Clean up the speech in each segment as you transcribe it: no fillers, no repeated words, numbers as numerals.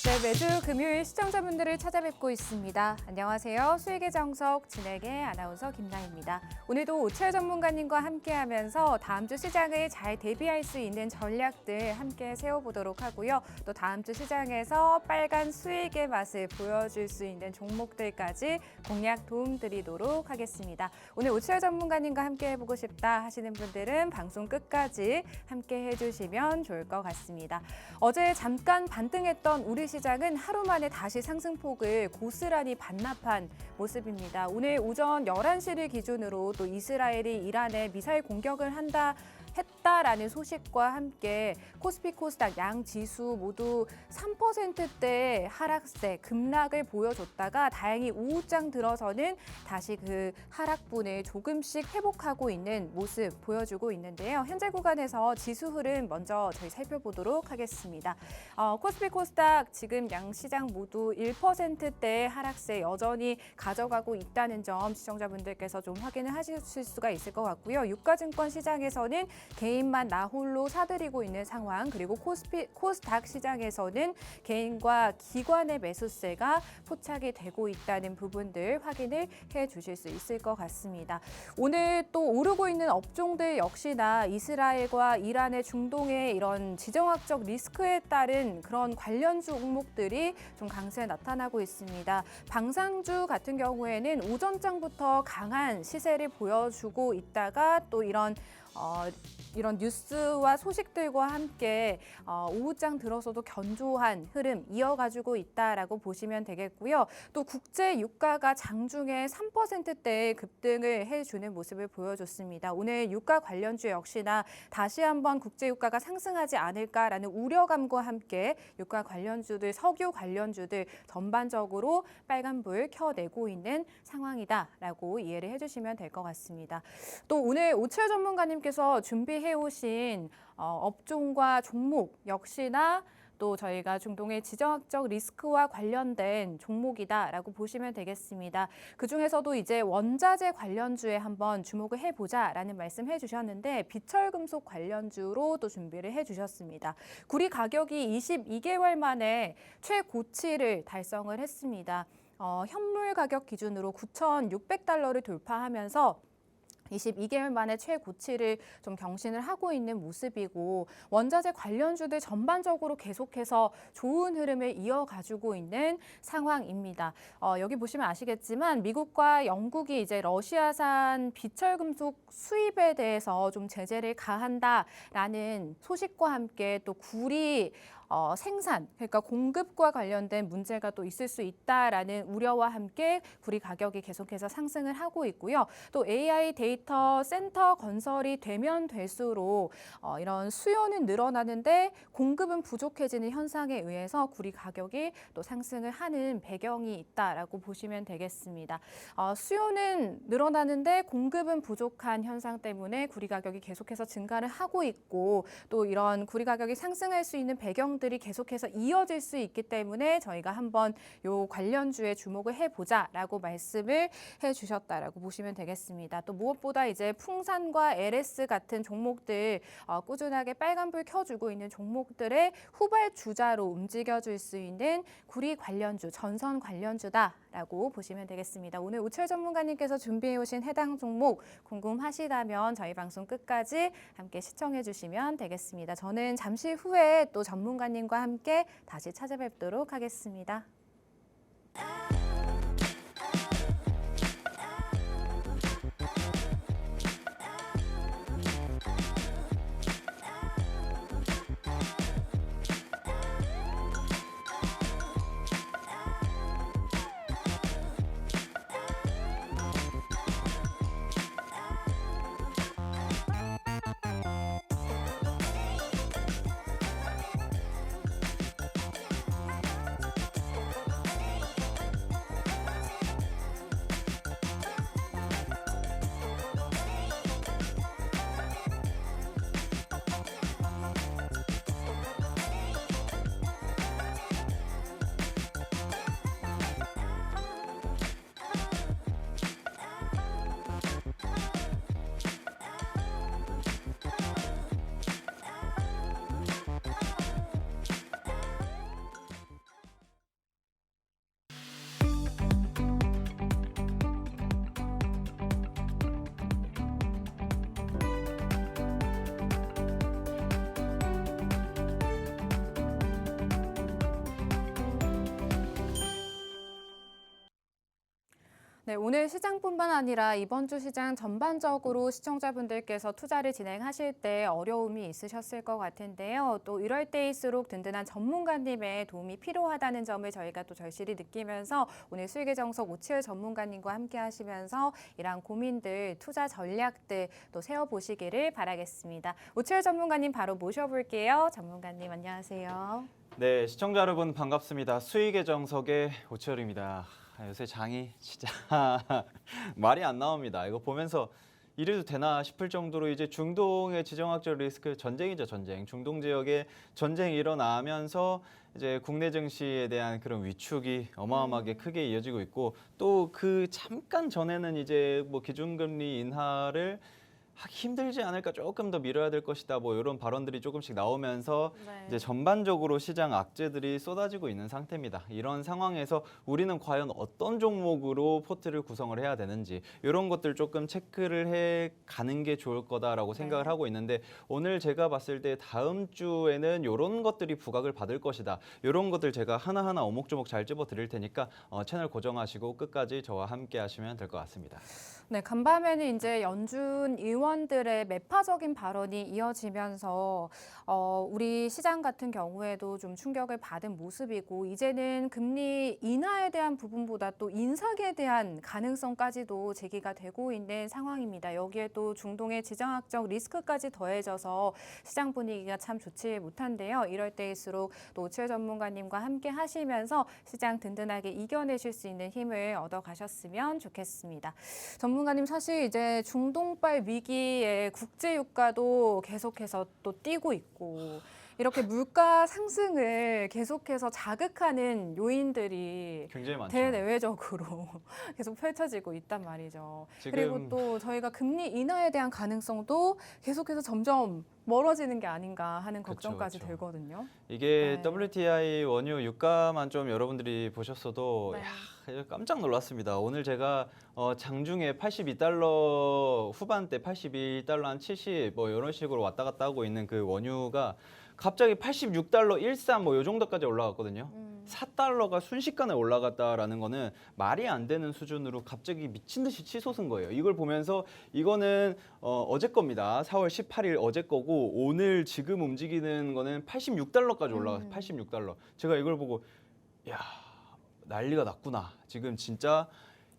네, 매주 금요일 시청자분들을 찾아뵙고 있습니다. 안녕하세요. 수익의 정석 진행의 아나운서 김나입니다. 오늘도 오철 전문가님과 함께하면서 다음 주 시장을 잘 대비할 수 있는 전략들 함께 세워보도록 하고요. 또 다음 주 시장에서 빨간 수익의 맛을 보여줄 수 있는 종목들까지 공략 도움드리도록 하겠습니다. 오늘 오철 전문가님과 함께 해보고 싶다 하시는 분들은 방송 끝까지 함께 해주시면 좋을 것 같습니다. 어제 잠깐 반등했던 우리 시장은 하루 만에 다시 상승폭을 고스란히 반납한 모습입니다. 오늘 오전 11시를 기준으로 또 이스라엘이 이란에 미사일 공격을 했다라는 소식과 함께 코스피 코스닥 양 지수 모두 3%대 하락세 급락을 보여줬다가 다행히 오후장 들어서는 다시 그 하락분을 조금씩 회복하고 있는 모습 보여주고 있는데요. 현재 구간에서 지수 흐름 먼저 저희 살펴보도록 하겠습니다. 코스피 코스닥 지금 양 시장 모두 1%대 하락세 여전히 가져가고 있다는 점 시청자분들께서 좀 확인을 하실 수가 있을 것 같고요. 유가증권 시장에서는 개인만 나홀로 사들이고 있는 상황, 그리고 코스닥 시장에서는 개인과 기관의 매수세가 포착이 되고 있다는 부분들 확인을 해주실 수 있을 것 같습니다. 오늘 또 오르고 있는 업종들 역시나 이스라엘과 이란의 중동의 이런 지정학적 리스크에 따른 그런 관련 종목들이 좀 강세에 나타나고 있습니다. 방산주 같은 경우에는 오전장부터 강한 시세를 보여주고 있다가 또 이런 뉴스와 소식들과 함께 오후장 들어서도 견조한 흐름 이어가지고 있다라고 보시면 되겠고요. 또 국제 유가가 장중에 3%대의 급등을 해주는 모습을 보여줬습니다. 오늘 유가 관련주 역시나 다시 한번 국제 유가가 상승하지 않을까라는 우려감과 함께 유가 관련주들, 석유 관련주들 전반적으로 빨간불 켜내고 있는 상황이다라고 이해를 해주시면 될 것 같습니다. 또 오늘 오철 전문가님께서 준비해오신 업종과 종목 역시나 또 저희가 중동의 지정학적 리스크와 관련된 종목이다라고 보시면 되겠습니다. 그중에서도 이제 원자재 관련주에 한번 주목을 해보자라는 말씀 해주셨는데 비철금속 관련주로 또 준비를 해주셨습니다. 구리 가격이 22개월 만에 최고치를 달성을 했습니다. 현물 가격 기준으로 9,600달러를 돌파하면서 22개월 만에 최고치를 좀 경신을 하고 있는 모습이고 원자재 관련주들 전반적으로 계속해서 좋은 흐름을 이어가지고 있는 상황입니다. 여기 보시면 아시겠지만 미국과 영국이 이제 러시아산 비철금속 수입에 대해서 좀 제재를 가한다라는 소식과 함께 또 구리 생산, 그러니까 공급과 관련된 문제가 또 있을 수 있다라는 우려와 함께 구리 가격이 계속해서 상승을 하고 있고요. 또 AI 데이터 센터 건설이 되면 될수록 이런 수요는 늘어나는데 공급은 부족해지는 현상에 의해서 구리 가격이 또 상승을 하는 배경이 있다라고 보시면 되겠습니다. 수요는 늘어나는데 공급은 부족한 현상 때문에 구리 가격이 계속해서 증가를 하고 있고 또 이런 구리 가격이 상승할 수 있는 배경들이 계속해서 이어질 수 있기 때문에 저희가 한번 요 관련주에 주목을 해보자라고 말씀을 해주셨다라고 보시면 되겠습니다. 또 무엇보다 이제 풍산과 LS 같은 종목들 꾸준하게 빨간불 켜주고 있는 종목들의 후발주자로 움직여줄 수 있는 구리 관련주, 전선 관련주다라고 보시면 되겠습니다. 오늘 오철 전문가님께서 준비해 오신 해당 종목 궁금하시다면 저희 방송 끝까지 함께 시청해 주시면 되겠습니다. 저는 잠시 후에 또 전문가님과 함께 다시 찾아뵙도록 하겠습니다. 네, 오늘 시장뿐만 아니라 이번 주 시장 전반적으로 시청자분들께서 투자를 진행하실 때 어려움이 있으셨을 것 같은데요. 또 이럴 때일수록 든든한 전문가님의 도움이 필요하다는 점을 저희가 또 절실히 느끼면서 오늘 수익의 정석 오치열 전문가님과 함께 하시면서 이러한 고민들, 투자 전략들 또 세워보시기를 바라겠습니다. 오치열 전문가님 바로 모셔볼게요. 전문가님 안녕하세요. 네, 시청자 여러분 반갑습니다. 수익의 정석의 오치열입니다. 요새 장이 진짜 말이 안 나옵니다. 이거 보면서 이래도 되나 싶을 정도로 이제 중동의 지정학적 리스크 전쟁이죠, 전쟁. 중동 지역에 전쟁이 일어나면서 이제 국내 증시에 대한 그런 위축이 어마어마하게 크게 이어지고 있고 또 그 잠깐 전에는 이제 뭐 기준금리 인하를 하기 힘들지 않을까 조금 더 미뤄야 될 것이다 뭐 이런 발언들이 조금씩 나오면서 네. 이제 전반적으로 시장 악재들이 쏟아지고 있는 상태입니다. 이런 상황에서 우리는 과연 어떤 종목으로 포트를 구성을 해야 되는지 이런 것들 조금 체크를 해 가는 게 좋을 거다라고 생각을 네. 하고 있는데 오늘 제가 봤을 때 다음 주에는 이런 것들이 부각을 받을 것이다. 이런 것들 제가 하나하나 오목조목 잘 집어 드릴 테니까 채널 고정하시고 끝까지 저와 함께 하시면 될 것 같습니다. 네, 간밤에는 이제 연준 의원들의 매파적인 발언이 이어지면서 우리 시장 같은 경우에도 좀 충격을 받은 모습이고 이제는 금리 인하에 대한 부분보다 또 인상에 대한 가능성까지도 제기가 되고 있는 상황입니다. 여기에 또 중동의 지정학적 리스크까지 더해져서 시장 분위기가 참 좋지 못한데요. 이럴 때일수록 또 오치열 전문가님과 함께 하시면서 시장 든든하게 이겨내실 수 있는 힘을 얻어가셨으면 좋겠습니다. 전문가님 사실 이제 중동발 위기에 국제 유가도 계속해서 또 뛰고 있고 이렇게 물가 상승을 계속해서 자극하는 요인들이 굉장히 많죠. 대내외적으로 계속 펼쳐지고 있단 말이죠. 그리고 또 저희가 금리 인하에 대한 가능성도 계속해서 점점 멀어지는 게 아닌가 하는 걱정까지 그쵸. 들거든요. 이게 네. WTI 원유 유가만 좀 여러분들이 보셨어도 네. 야, 깜짝 놀랐습니다. 오늘 제가 장중에 82달러 후반대 81달러 한 70 뭐 이런 식으로 왔다 갔다 하고 있는 그 원유가 갑자기 86달러 13 뭐 요 정도까지 올라갔거든요. 4달러가 순식간에 올라갔다라는 거는 말이 안 되는 수준으로 갑자기 미친 듯이 치솟은 거예요. 이걸 보면서 이거는 어제 겁니다. 4월 18일 어제 거고 오늘 지금 움직이는 거는 86달러까지 올라가서 86달러. 제가 이걸 보고 야, 난리가 났구나. 지금 진짜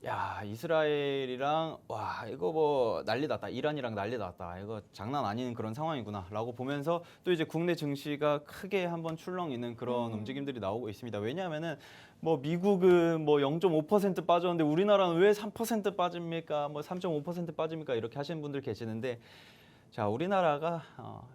야, 이스라엘이랑 와, 이거 뭐 난리 났다. 이란이랑 난리 났다. 이거 장난 아닌 그런 상황이구나라고 보면서 또 이제 국내 증시가 크게 한번 출렁이는 그런 움직임들이 나오고 있습니다. 왜냐하면은 뭐 미국은 뭐 0.5% 빠졌는데 우리나라는 왜 3% 빠집니까? 뭐 3.5% 빠집니까? 이렇게 하시는 분들 계시는데 자, 우리나라가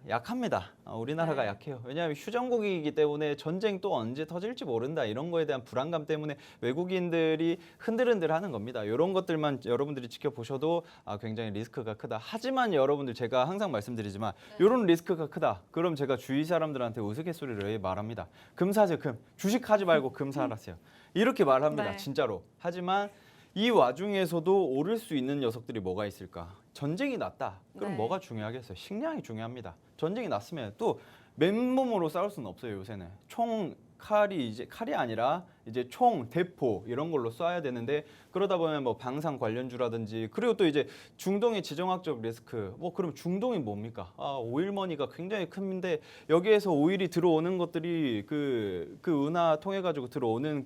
약합니다. 우리나라가 네. 약해요. 왜냐하면 휴전국이기 때문에 전쟁 또 언제 터질지 모른다. 이런 거에 대한 불안감 때문에 외국인들이 흔들흔들하는 겁니다. 이런 것들만 여러분들이 지켜보셔도 굉장히 리스크가 크다. 하지만 여러분들 제가 항상 말씀드리지만 이런 리스크가 크다. 그럼 제가 주위 사람들한테 우스갯소리를 말합니다. 금 사세요. 금. 주식하지 말고 금 사라세요. 이렇게 말합니다. 네. 진짜로. 하지만 이 와중에서도 오를 수 있는 녀석들이 뭐가 있을까? 전쟁이 났다. 그럼 네. 뭐가 중요하겠어요? 식량이 중요합니다. 전쟁이 났으면 또 맨몸으로 싸울 수는 없어요. 요새는 총 칼이 이제 칼이 아니라 이제 총, 대포 이런 걸로 쏴야 되는데 그러다 보면 뭐 방산 관련주라든지 그리고 또 이제 중동의 지정학적 리스크 뭐 그럼 중동이 뭡니까? 오일머니가 굉장히 큰데 여기에서 오일이 들어오는 것들이 그 은하 통해 가지고 들어오는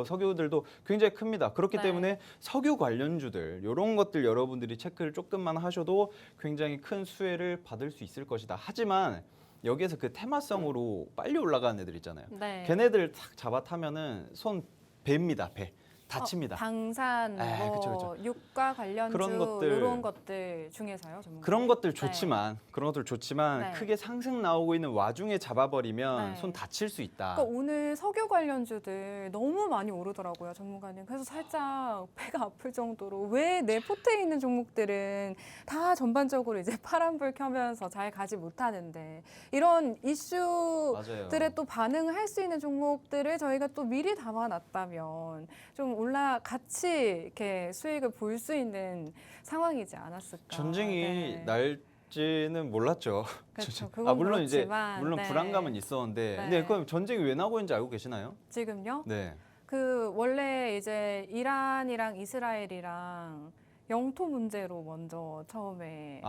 석유들도 굉장히 큽니다. 그렇기 네. 때문에 석유 관련주들 이런 것들 여러분들이 체크를 조금만 하셔도 굉장히 큰 수혜를 받을 수 있을 것이다. 하지만 여기에서 그 테마성으로 빨리 올라가는 애들 있잖아요. 네. 걔네들 탁 잡아타면은 손 배입니다. 배. 다칩니다. 방산, 에이, 뭐 그쵸. 유가 관련주 그런 것들. 이런 것들 중에서요, 전문가. 그런 것들 네. 그런 것들 좋지만 네. 크게 상승 나오고 있는 와중에 잡아버리면 네. 손 다칠 수 있다. 그러니까 오늘 석유 관련주들 너무 많이 오르더라고요, 전문가님. 그래서 살짝 배가 아플 정도로 왜 내 포트에 있는 종목들은 다 전반적으로 이제 파란불 켜면서 잘 가지 못하는데 이런 이슈들에 맞아요. 또 반응을 할 수 있는 종목들을 저희가 또 미리 담아놨다면 좀 같이 이렇게 수익을 볼 수 있는 상황이지 않았을까. 전쟁이 네. 날지는 몰랐죠. 그렇죠. 그건 물론 그렇지만, 물론 네. 불안감은 있었는데, 네. 근데 그럼 전쟁이 왜 나고 있는지 알고 계시나요? 지금요? 네. 그 원래 이제 이란이랑 이스라엘이랑 영토 문제로 먼저 처음에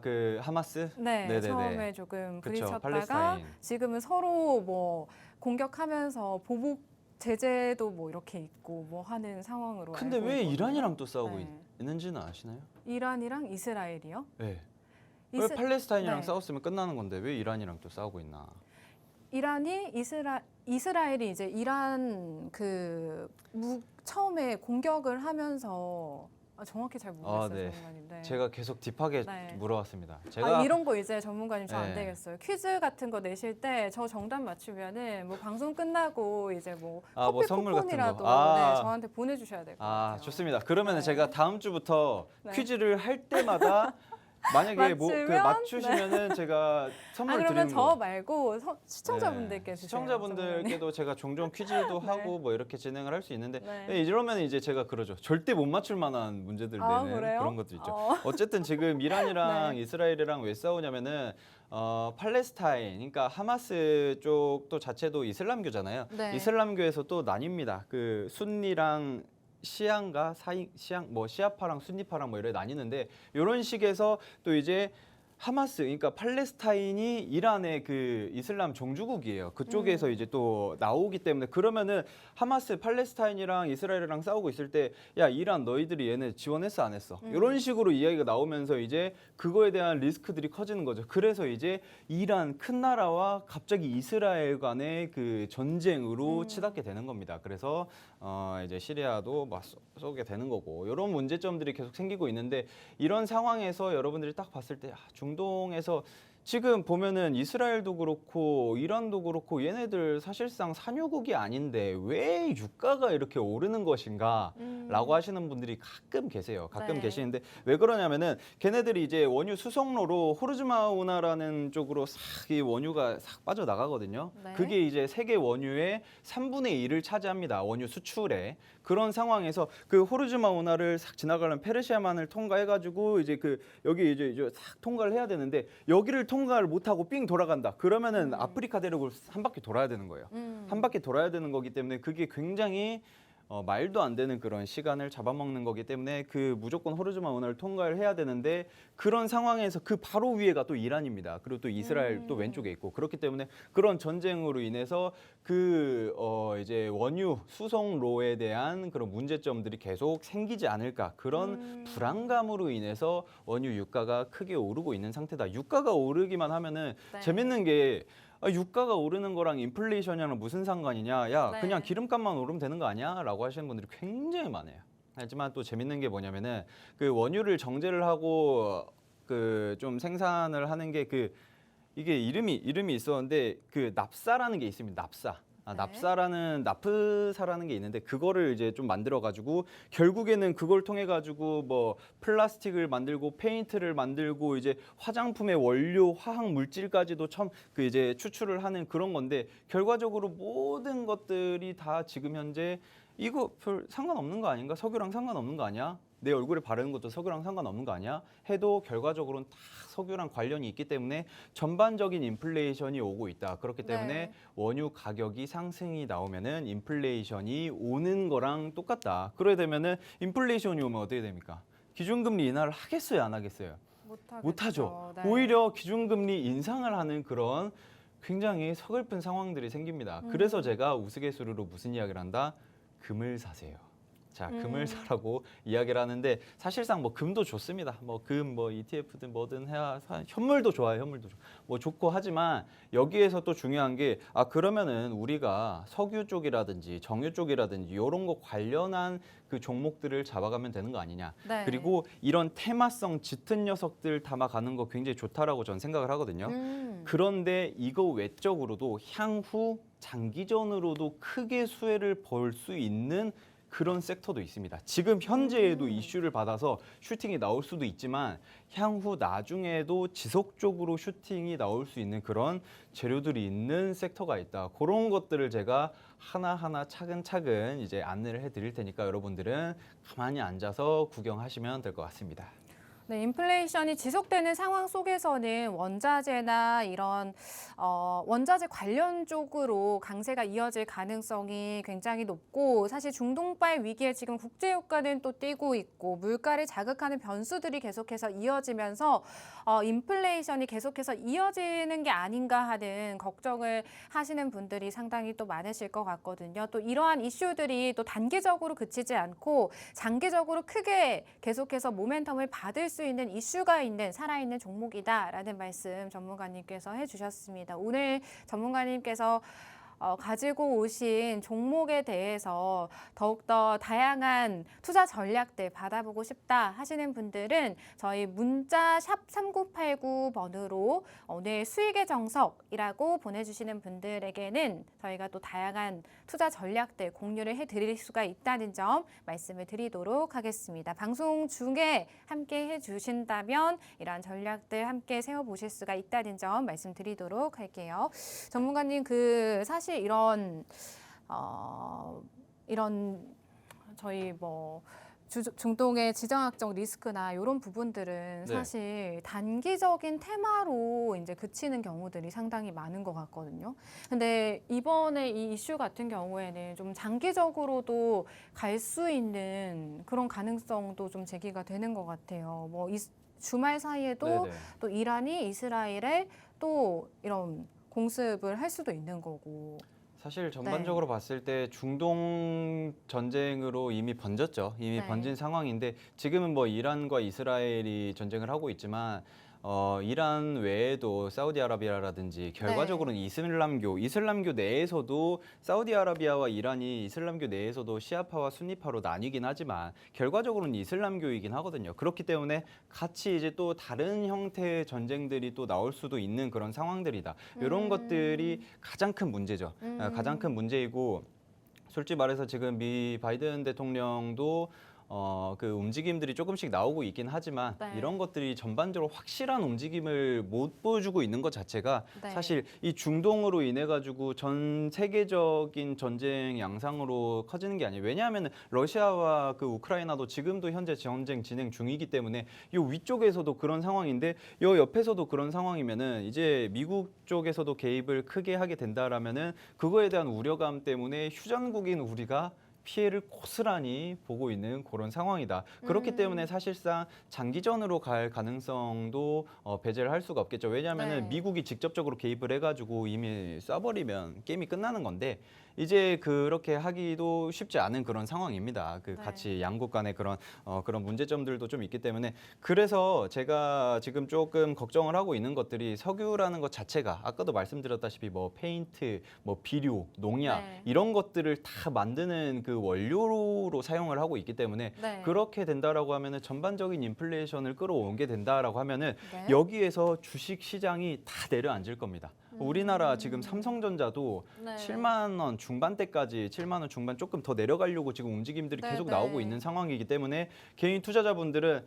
그 하마스? 네, 네네네. 처음에 조금 그쵸, 부딪혔다가 팔레스타인. 지금은 서로 뭐 공격하면서 보복 제재도 뭐 이렇게 있고 뭐 하는 상황으로 근데 알고 왜 있거든요. 이란이랑 또 싸우고 네. 있는지는 아시나요? 이란이랑 이스라엘이요? 네. 왜 이스- 팔레스타인이랑 네. 싸웠으면 끝나는 건데 왜 이란이랑 또 싸우고 있나? 이란이 이스라엘이 이제 이란 처음에 공격을 하면서 정확히 잘 모르겠어요, 네. 전문가님. 네. 제가 계속 딥하게 네. 물어봤습니다. 제가 이런 거 이제 전문가님 저 안 네. 되겠어요. 퀴즈 같은 거 내실 때 저 정답 맞추면은 뭐 방송 끝나고 이제 뭐 뭐 커피 선물 같은 거. 쿠폰이라도 네, 저한테 보내주셔야 될 것 같아요. 좋습니다. 그러면 네. 제가 다음 주부터 네. 퀴즈를 할 때마다 만약에 맞추시면은 제가 선물 그러면 드리는 저 거. 말고 시청자분들께 주세요. 시청자분들께도 제가 종종 퀴즈도 네. 하고 뭐 이렇게 진행을 할 수 있는데 네. 이러면 이제 제가 그러죠. 절대 못 맞출 만한 문제들 내는 그래요? 그런 것들 있죠. 어쨌든 지금 이란이랑 네. 이스라엘이랑 왜 싸우냐면은 팔레스타인, 그러니까 하마스 쪽도 자체도 이슬람교잖아요. 네. 이슬람교에서 또 나뉩니다. 그 순니랑 시아인가 시아파랑 순니파랑 뭐 이래 나뉘는데 이런 식에서 또 이제 하마스, 그러니까 팔레스타인이 이란의 그 이슬람 종주국이에요. 그쪽에서 이제 또 나오기 때문에 그러면은 하마스, 팔레스타인이랑 이스라엘이랑 싸우고 있을 때 야, 이란 너희들이 얘네 지원했어 안 했어? 이런 식으로 이야기가 나오면서 이제 그거에 대한 리스크들이 커지는 거죠. 그래서 이제 이란 큰 나라와 갑자기 이스라엘 간의 그 전쟁으로 치닫게 되는 겁니다. 그래서 이제 시리아도 막 쏘게 되는 거고 이런 문제점들이 계속 생기고 있는데 이런 상황에서 여러분들이 딱 봤을 때 중동에서 지금 보면은 이스라엘도 그렇고 이란도 그렇고 얘네들 사실상 산유국이 아닌데 왜 유가가 이렇게 오르는 것인가라고 하시는 분들이 가끔 계세요. 가끔 네. 계시는데 왜 그러냐면은 걔네들이 이제 원유 수송로로 호르즈마 운하라는 쪽으로 싹 이 원유가 싹 빠져나가거든요. 네. 그게 이제 세계 원유의 3분의 1을 차지합니다. 원유 수출에. 그런 상황에서 그 호르즈마 운하를 싹 지나가려면 페르시아만을 통과해가지고 이제 여기 이제 싹 통과를 해야 되는데 여기를 통과를 못하고 삥 돌아간다. 그러면은 아프리카 대륙을 한 바퀴 돌아야 되는 거예요. 한 바퀴 돌아야 되는 거기 때문에 그게 굉장히 말도 안 되는 그런 시간을 잡아먹는 거기 때문에 그 무조건 호르즈마 운하를 통과를 해야 되는데 그런 상황에서 그 바로 위에가 또 이란입니다. 그리고 또 이스라엘 또 왼쪽에 있고 그렇기 때문에 그런 전쟁으로 인해서 이제 원유 수송로에 대한 그런 문제점들이 계속 생기지 않을까 그런 불안감으로 인해서 원유 유가가 크게 오르고 있는 상태다. 유가가 오르기만 하면은 네. 재밌는 게 유가가 오르는 거랑 인플레이션이랑 무슨 상관이냐? 야, 네. 그냥 기름값만 오르면 되는 거 아니야? 라고 하시는 분들이 굉장히 많아요. 하지만 또 재밌는 게 뭐냐면은 그 원유를 정제를 하고 그 좀 생산을 하는 게 이게 이름이 있었는데 그 납사라는 게 있습니다. 납사. 네. 나프사라는 게 있는데 그거를 이제 좀 만들어 가지고 결국에는 그걸 통해 가지고 뭐 플라스틱을 만들고 페인트를 만들고 이제 화장품의 원료 화학 물질까지도 처음 그 이제 추출을 하는 그런 건데 결과적으로 모든 것들이 다 지금 현재 이거 별 상관없는 거 아닌가? 석유랑 상관없는 거 아니야? 내 얼굴에 바르는 것도 석유랑 상관없는 거 아니야? 해도 결과적으로는 다 석유랑 관련이 있기 때문에 전반적인 인플레이션이 오고 있다. 그렇기 때문에 네. 원유 가격이 상승이 나오면은 인플레이션이 오는 거랑 똑같다. 그래 되면은 인플레이션이 오면 어떻게 됩니까? 기준금리 인하를 하겠어요, 안 하겠어요? 못하죠. 네. 오히려 기준금리 인상을 하는 그런 굉장히 서글픈 상황들이 생깁니다. 그래서 제가 우스갯소리로 무슨 이야기를 한다? 금을 사세요. 자, 금을 사라고 이야기를 하는데 사실상 뭐 금도 좋습니다. 뭐 금, 뭐 ETF든 뭐든 해야 현물도 좋아요. 현물도 뭐 좋고 하지만 여기에서 또 중요한 게 그러면은 우리가 석유 쪽이라든지 정유 쪽이라든지 이런 거 관련한 그 종목들을 잡아가면 되는 거 아니냐. 네. 그리고 이런 테마성 짙은 녀석들 담아가는 거 굉장히 좋다라고 저는 생각을 하거든요. 그런데 이거 외적으로도 향후 장기전으로도 크게 수혜를 볼 수 있는 그런 섹터도 있습니다. 지금 현재에도 이슈를 받아서 슈팅이 나올 수도 있지만 향후 나중에도 지속적으로 슈팅이 나올 수 있는 그런 재료들이 있는 섹터가 있다. 그런 것들을 제가 하나하나 차근차근 이제 안내를 해드릴 테니까 여러분들은 가만히 앉아서 구경하시면 될 것 같습니다. 네, 인플레이션이 지속되는 상황 속에서는 원자재나 이런 원자재 관련 쪽으로 강세가 이어질 가능성이 굉장히 높고 사실 중동발 위기에 지금 국제유가는 또 뛰고 있고 물가를 자극하는 변수들이 계속해서 이어지면서 인플레이션이 계속해서 이어지는 게 아닌가 하는 걱정을 하시는 분들이 상당히 또 많으실 것 같거든요. 또 이러한 이슈들이 또 단기적으로 그치지 않고 장기적으로 크게 계속해서 모멘텀을 받을 수 있는 이슈가 있는 살아있는 종목이다라는 말씀 전문가님께서 해주셨습니다. 오늘 전문가님께서 가지고 오신 종목에 대해서 더욱더 다양한 투자 전략들 받아보고 싶다 하시는 분들은 저희 문자 샵 3989번으로 오늘 수익의 정석이라고 보내주시는 분들에게는 저희가 또 다양한 투자 전략들 공유를 해드릴 수가 있다는 점 말씀을 드리도록 하겠습니다. 방송 중에 함께 해주신다면 이러한 전략들 함께 세워보실 수가 있다는 점 말씀드리도록 할게요. 전문가님 사실 이런 저희 중동의 지정학적 리스크나 이런 부분들은 네. 사실 단기적인 테마로 이제 그치는 경우들이 상당히 많은 것 같거든요. 근데 이번에 이 이슈 같은 경우에는 좀 장기적으로도 갈 수 있는 그런 가능성도 좀 제기가 되는 것 같아요. 주말 사이에도 네네. 또 이란이 이스라엘에 또 이런 공습을 할 수도 있는 거고. 사실 전반적으로 봤을 때 중동 전쟁으로 이미 번졌죠. 이미 네. 번진 상황인데 지금은 뭐 이란과 이스라엘이 전쟁을 하고 있지만 이란 외에도 사우디아라비아라든지 결과적으로는 이슬람교 내에서도 사우디아라비아와 이란이 이슬람교 내에서도 시아파와 순니파로 나뉘긴 하지만 결과적으로는 이슬람교이긴 하거든요. 그렇기 때문에 같이 이제 또 다른 형태의 전쟁들이 또 나올 수도 있는 그런 상황들이다. 이런 것들이 가장 큰 문제죠. 가장 큰 문제이고 솔직히 말해서 지금 미 바이든 대통령도 그 움직임들이 조금씩 나오고 있긴 하지만 네. 이런 것들이 전반적으로 확실한 움직임을 못 보여주고 있는 것 자체가 네. 사실 이 중동으로 인해 가지고 전 세계적인 전쟁 양상으로 커지는 게 아니에요. 왜냐하면 러시아와 그 우크라이나도 지금도 현재 전쟁 진행 중이기 때문에 이 위쪽에서도 그런 상황인데 이 옆에서도 그런 상황이면은 이제 미국 쪽에서도 개입을 크게 하게 된다라면은 그거에 대한 우려감 때문에 휴전국인 우리가 피해를 고스란히 보고 있는 그런 상황이다. 그렇기 때문에 사실상 장기전으로 갈 가능성도 배제를 할 수가 없겠죠. 왜냐하면 네. 미국이 직접적으로 개입을 해가지고 이미 쏴버리면 게임이 끝나는 건데 이제 그렇게 하기도 쉽지 않은 그런 상황입니다. 네. 같이 양국 간의 그런 문제점들도 좀 있기 때문에 그래서 제가 지금 조금 걱정을 하고 있는 것들이 석유라는 것 자체가 아까도 말씀드렸다시피 뭐 페인트, 뭐 비료, 농약 네. 이런 것들을 다 만드는 그 원료로 사용을 하고 있기 때문에 네. 그렇게 된다라고 하면은 전반적인 인플레이션을 끌어오게 된다라고 하면은 네. 여기에서 주식 시장이 다 내려앉을 겁니다. 우리나라 지금 삼성전자도 네. 7만 원 중반대까지 7만 원 중반 조금 더 내려가려고 지금 움직임들이 네, 계속 네. 나오고 있는 상황이기 때문에 개인 투자자분들은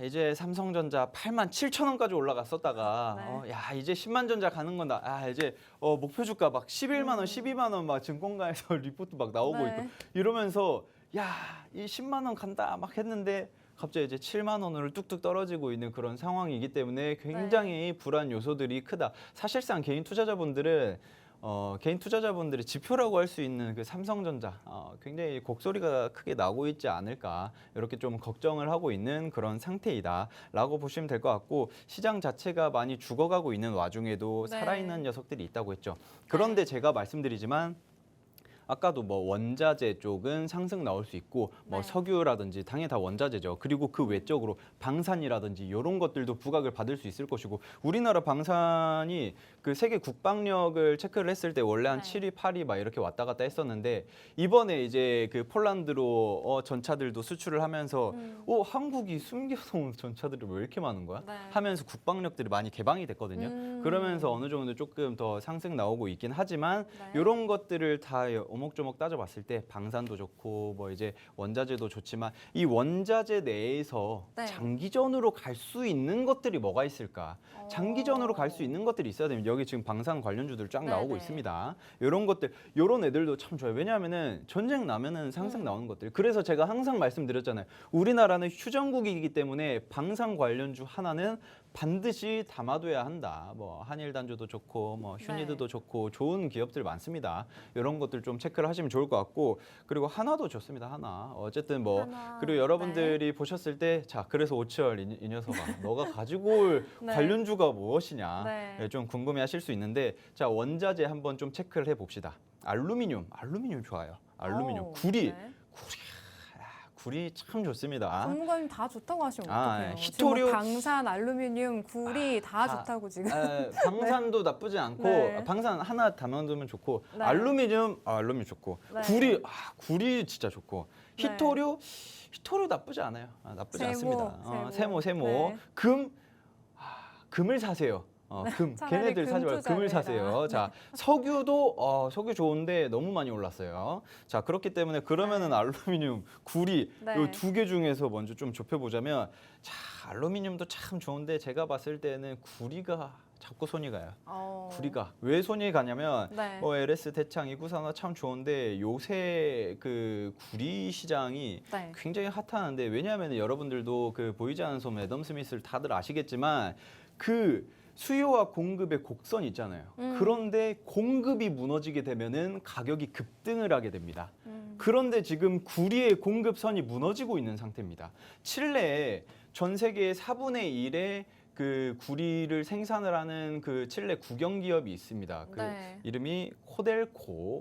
이제 삼성전자 8만 7천 원까지 올라갔었다가 네. 이제 10만 전자 가는 건다. 이제 목표 주가 막 11만 원, 12만 원 막 증권가에서 리포트 막 나오고 네. 있고 이러면서 이 10만 원 간다 막 했는데 갑자기 이제 7만 원으로 뚝뚝 떨어지고 있는 그런 상황이기 때문에 굉장히 불안 요소들이 크다. 사실상 개인 투자자분들이 지표라고 할 수 있는 그 삼성전자 굉장히 곡소리가 크게 나고 있지 않을까 이렇게 좀 걱정을 하고 있는 그런 상태이다라고 보시면 될 것 같고 시장 자체가 많이 죽어가고 있는 와중에도 네. 살아있는 녀석들이 있다고 했죠. 그런데 제가 말씀드리지만 아까도 뭐 원자재 쪽은 상승 나올 수 있고 뭐 네. 석유라든지 당연히 다 원자재죠. 그리고 그 외적으로 방산이라든지 이런 것들도 부각을 받을 수 있을 것이고 우리나라 방산이 그 세계 국방력을 체크를 했을 때 원래 한 네. 7위, 8위 막 이렇게 왔다 갔다 했었는데 이번에 이제 그 폴란드로 전차들도 수출을 하면서 한국이 숨겨놓은 전차들이 왜 이렇게 많은 거야? 네. 하면서 국방력들이 많이 개방이 됐거든요. 그러면서 어느 정도 조금 더 상승 나오고 있긴 하지만 네. 이런 것들을 다 조목조목 따져봤을 때 방산도 좋고 뭐 이제 원자재도 좋지만 이 원자재 내에서 네. 장기전으로 갈 수 있는 것들이 뭐가 있을까? 장기전으로 갈 수 있는 것들이 있어야 됩니다. 여기 지금 방산 관련주들 쫙 나오고 네네. 있습니다. 이런 것들, 이런 애들도 참 좋아요. 왜냐하면은 전쟁 나면은 항상 나오는 것들. 그래서 제가 항상 말씀드렸잖아요. 우리나라는 휴전국이기 때문에 방산 관련주 하나는 반드시 담아둬야 한다. 뭐 한일 단조도 좋고 뭐 휴니드도 좋고 좋은 기업들 많습니다. 이런 것들 좀 체크를 하시면 좋을 것 같고 그리고 하나도 좋습니다. 하나. 어쨌든 뭐 하나. 그리고 여러분들이 보셨을 때 자 그래서 오치열 이 녀석아 너가 가지고 올 네. 관련주가 무엇이냐 네. 예, 좀 궁금해하실 수 있는데 자 원자재 한번 좀 체크를 해봅시다. 알루미늄 좋아요. 알루미늄 오, 구리 네. 구리 참 좋습니다. 전문가님 다 좋다고 하시면 아, 어떡해요? 히토류- 지금 뭐 방산, 알루미늄, 구리 다 다- 좋다고 지금. 방산도 나쁘지 않고 네. 방산 하나 담아두면 좋고 네. 알루미늄 좋고 네. 구리 진짜 좋고 네. 히토류 나쁘지 않아요. 나쁘지 세모, 않습니다. 세모. 세모 네. 금을 사세요. 금 차라리 걔네들 금 사지 말고 금을 투자를 사세요. 해라. 자 석유도 석유 좋은데 너무 많이 올랐어요. 자 그렇기 때문에 그러면은 알루미늄, 구리 네. 이 두 개 중에서 먼저 좀 좁혀보자면 자 알루미늄도 참 좋은데 제가 봤을 때는 구리가 자꾸 손이 가요. 구리가 왜 손이 가냐면 네. 뭐 LS 대창 이구산화 참 좋은데 요새 그 구리 시장이 네. 굉장히 핫하는데 왜냐하면 여러분들도 그 보이지 않는 섬 애덤 스미스를 다들 아시겠지만 그 수요와 공급의 곡선 있잖아요. 그런데 공급이 무너지게 되면은 가격이 급등을 하게 됩니다. 그런데 지금 구리의 공급선이 무너지고 있는 상태입니다. 칠레에 전 세계의 4분의 1의 그 구리를 생산을 하는 그 칠레 국영 기업이 있습니다. 그 네. 이름이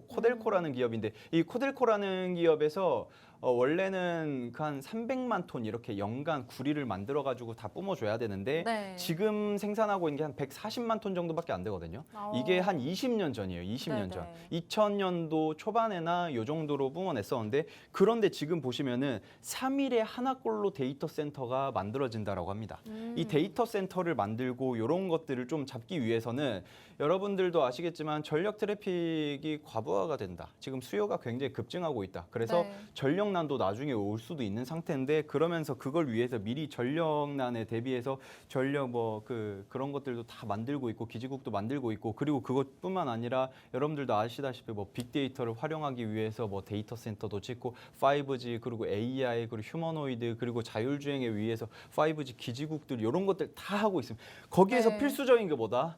코델코라는 기업인데 이 코델코라는 기업에서 원래는 그 한 300만 톤 이렇게 연간 구리를 만들어 가지고 다 뿜어줘야 되는데 네. 지금 생산하고 있는 게 한 140만 톤 정도밖에 안 되거든요. 이게 한 20년 전이에요. 20년 전. 네네. 2000년도 초반에나 요 정도로 뿜어냈었는데 그런데 지금 보시면은 3일에 하나꼴로 데이터 센터가 만들어진다라고 합니다. 이 데이터 센터를 만들고 이런 것들을 좀 잡기 위해서는 여러분들도 아시겠지만 전력 트래픽이 과부하가 된다. 지금 수요가 굉장히 급증하고 있다. 그래서 네. 전력난도 나중에 올 수도 있는 상태인데 그러면서 그걸 위해서 미리 전력난에 대비해서 전력 뭐 그런 것들도 다 만들고 있고 기지국도 만들고 있고 그리고 그것뿐만 아니라 여러분들도 아시다시피 뭐 빅데이터를 활용하기 위해서 뭐 데이터 센터도 짓고 5G 그리고 AI 그리고 휴머노이드 그리고 자율주행에 위해서 5G 기지국들 이런 것들 다 하고 있습니다. 거기에서 네. 필수적인 게 뭐다?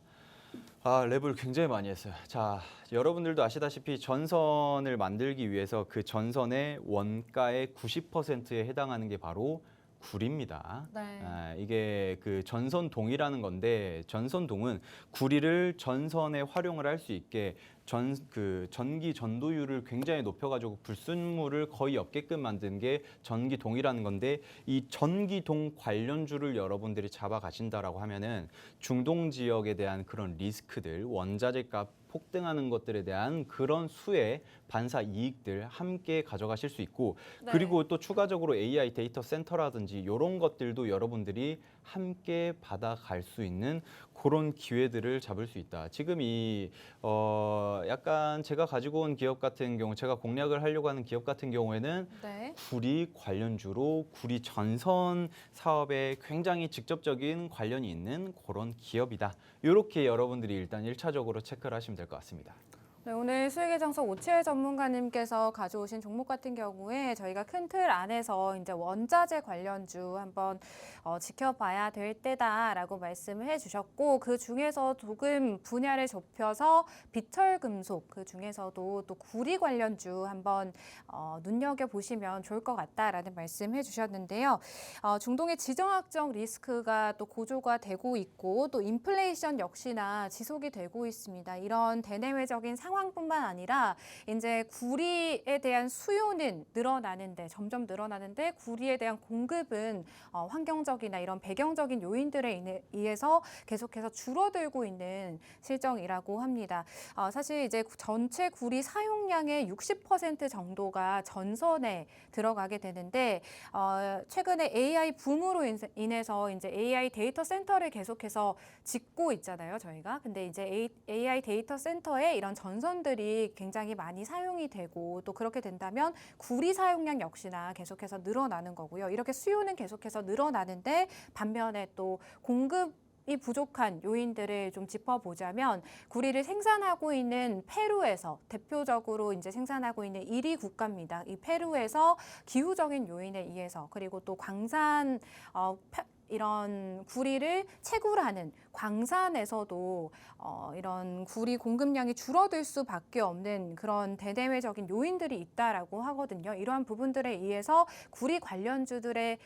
랩을 굉장히 많이 했어요. 자, 여러분들도 아시다시피 전선을 만들기 위해서 그 전선의 원가의 90%에 해당하는 게 바로 구리입니다. 네. 이게 그 전선동이라는 건데 전선동은 구리를 전선에 활용을 할 수 있게 전기 전도율을 굉장히 높여가지고 불순물을 거의 없게끔 만든 게 전기동이라는 건데 이 전기동 관련주를 여러분들이 잡아 가신다라고 하면은 중동 지역에 대한 그런 리스크들, 원자재 값 폭등하는 것들에 대한 그런 수혜, 반사 이익들 함께 가져가실 수 있고 네. 그리고 또 추가적으로 AI 데이터 센터라든지 이런 것들도 여러분들이 함께 받아갈 수 있는 그런 기회들을 잡을 수 있다. 지금 약간 제가 가지고 온 기업 같은 경우, 제가 공략을 하려고 하는 기업 같은 경우에는 네. 구리 관련주로 구리 전선 사업에 굉장히 직접적인 관련이 있는 그런 기업이다. 이렇게 여러분들이 일단 1차적으로 체크를 하시면 될 것 같습니다. 네, 오늘 수익의 정석 오치열 전문가님께서 가져오신 종목 같은 경우에 저희가 큰 틀 안에서 이제 원자재 관련주 한번 지켜봐야 될 때다라고 말씀을 해주셨고 그 중에서 조금 분야를 좁혀서 비철금속 그 중에서도 또 구리 관련주 한번 눈여겨 보시면 좋을 것 같다라는 말씀해 주셨는데요. 중동의 지정학적 리스크가 또 고조가 되고 있고 또 인플레이션 역시나 지속이 되고 있습니다. 이런 대내외적인 상황뿐만 아니라 이제 구리에 대한 수요는 늘어나는데 점점 늘어나는데 구리에 대한 공급은 환경적이나 이런 배경적인 요인들에 의해서 계속해서 줄어들고 있는 실정이라고 합니다. 사실 이제 전체 구리 사용량 사용량의 60% 정도가 전선에 들어가게 되는데 최근에 AI 붐으로 인해서 이제 AI 데이터 센터를 계속해서 짓고 있잖아요, 저희가. 근데 이제 AI 데이터 센터에 이런 전선들이 굉장히 많이 사용이 되고 또 그렇게 된다면 구리 사용량 역시나 계속해서 늘어나는 거고요. 이렇게 수요는 계속해서 늘어나는데 반면에 또 공급이 부족한 요인들을 좀 짚어보자면 구리를 생산하고 있는 페루에서 대표적으로 이제 생산하고 있는 1위 국가입니다. 이 페루에서 기후적인 요인에 의해서 그리고 또 광산 이런 구리를 채굴하는 광산에서도 이런 구리 공급량이 줄어들 수밖에 없는 그런 대대외적인 요인들이 있다라고 하거든요. 이러한 부분들에 의해서 구리 관련주들의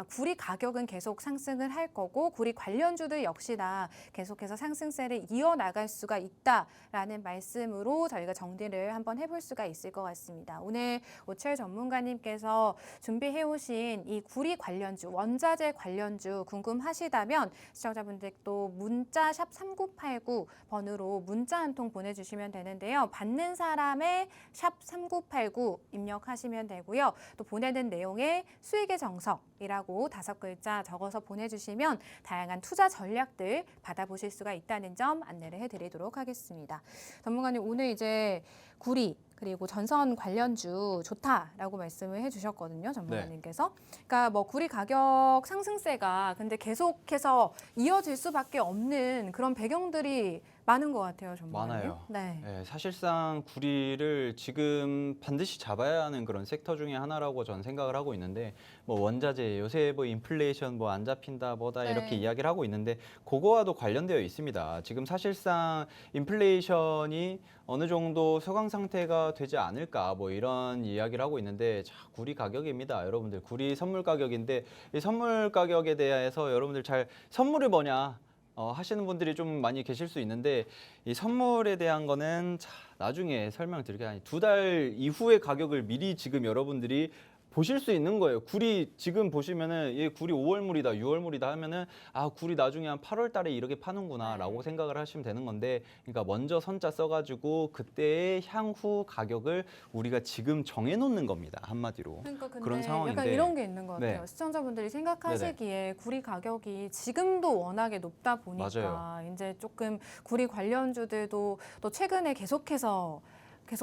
구리 가격은 계속 상승을 할 거고 구리 관련주들 역시나 계속해서 상승세를 이어나갈 수가 있다라는 말씀으로 저희가 정리를 한번 해볼 수가 있을 것 같습니다. 오늘 오철 전문가님께서 준비해 오신 이 구리 관련주, 원자재 관련주 궁금하시다면 시청자분들도 문자 샵 3989번으로 문자 한 통 보내주시면 되는데요. 받는 사람의 샵 3989 입력하시면 되고요. 또 보내는 내용에 수익의 정석이라고 5글자 적어서 보내주시면 다양한 투자 전략들 받아보실 수가 있다는 점 안내를 해드리도록 하겠습니다. 전문가님 오늘 이제 구리 그리고 전선 관련주 좋다라고 말씀을 해주셨거든요, 전문가님께서. 그러니까 뭐 구리 가격 상승세가 근데 계속해서 이어질 수밖에 없는 그런 배경들이 많은 것 같아요, 전문가님. 많아요. 네. 네, 사실상 구리를 지금 반드시 잡아야 하는 그런 섹터 중에 하나라고 저는 생각을 하고 있는데 뭐 원자재 요새 뭐 인플레이션 뭐 안 잡힌다 뭐다 네. 이렇게 이야기를 하고 있는데 그거와도 관련되어 있습니다. 지금 사실상 인플레이션이 어느 정도 소강 상태가 되지 않을까 뭐 이런 이야기를 하고 있는데 자, 구리 가격입니다. 여러분들 구리 선물 가격인데 이 선물 가격에 대해서 여러분들 잘 선물이 뭐냐 하시는 분들이 좀 많이 계실 수 있는데 이 선물에 대한 거는 자, 나중에 설명드릴게요. 아니 2달 이후의 가격을 미리 지금 여러분들이 보실 수 있는 거예요. 구리 지금 보시면은 얘 구리 5월물이다, 6월물이다 하면은 아 구리 나중에 한 8월 달에 이렇게 파는구나라고 생각을 하시면 되는 건데, 그러니까 먼저 선자 써가지고 그때의 향후 가격을 우리가 지금 정해놓는 겁니다. 한마디로. 그러니까 근데 그런 상황인데. 약간 이런 게 있는 것 같아요. 네. 시청자분들이 생각하시기에 구리 가격이 지금도 워낙에 높다 보니까 맞아요. 이제 조금 구리 관련주들도 또 최근에 계속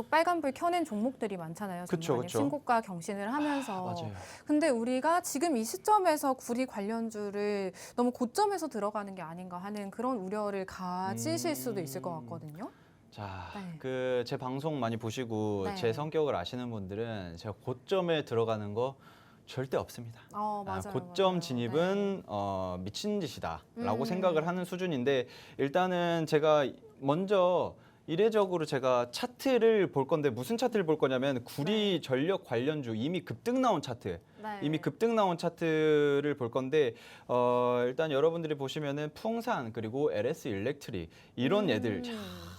빨간불 켜낸 종목들이 많잖아요. 그쵸, 전문가님. 그쵸. 신고가 경신을 하면서. 맞아요. 근데 우리가 지금 이 시점에서 구리 관련주를 너무 고점에서 들어가는 게 아닌가 하는 그런 우려를 가지실 수도 있을 것 같거든요. 자, 네. 그 제 방송 많이 보시고 네. 제 성격을 아시는 분들은 제가 고점에 들어가는 거 절대 없습니다. 맞아요. 고점 맞아요. 진입은 미친 짓이다라고 음. 생각을 하는 수준인데, 일단은 제가 먼저 이례적으로 제가 차트를 볼 건데 무슨 차트를 볼 거냐면 구리 전력 관련주 이미 급등 나온 차트. 네. 이미 급등 나온 차트를 볼 건데 일단 여러분들이 보시면은 풍산 그리고 LS 일렉트릭 이런 애들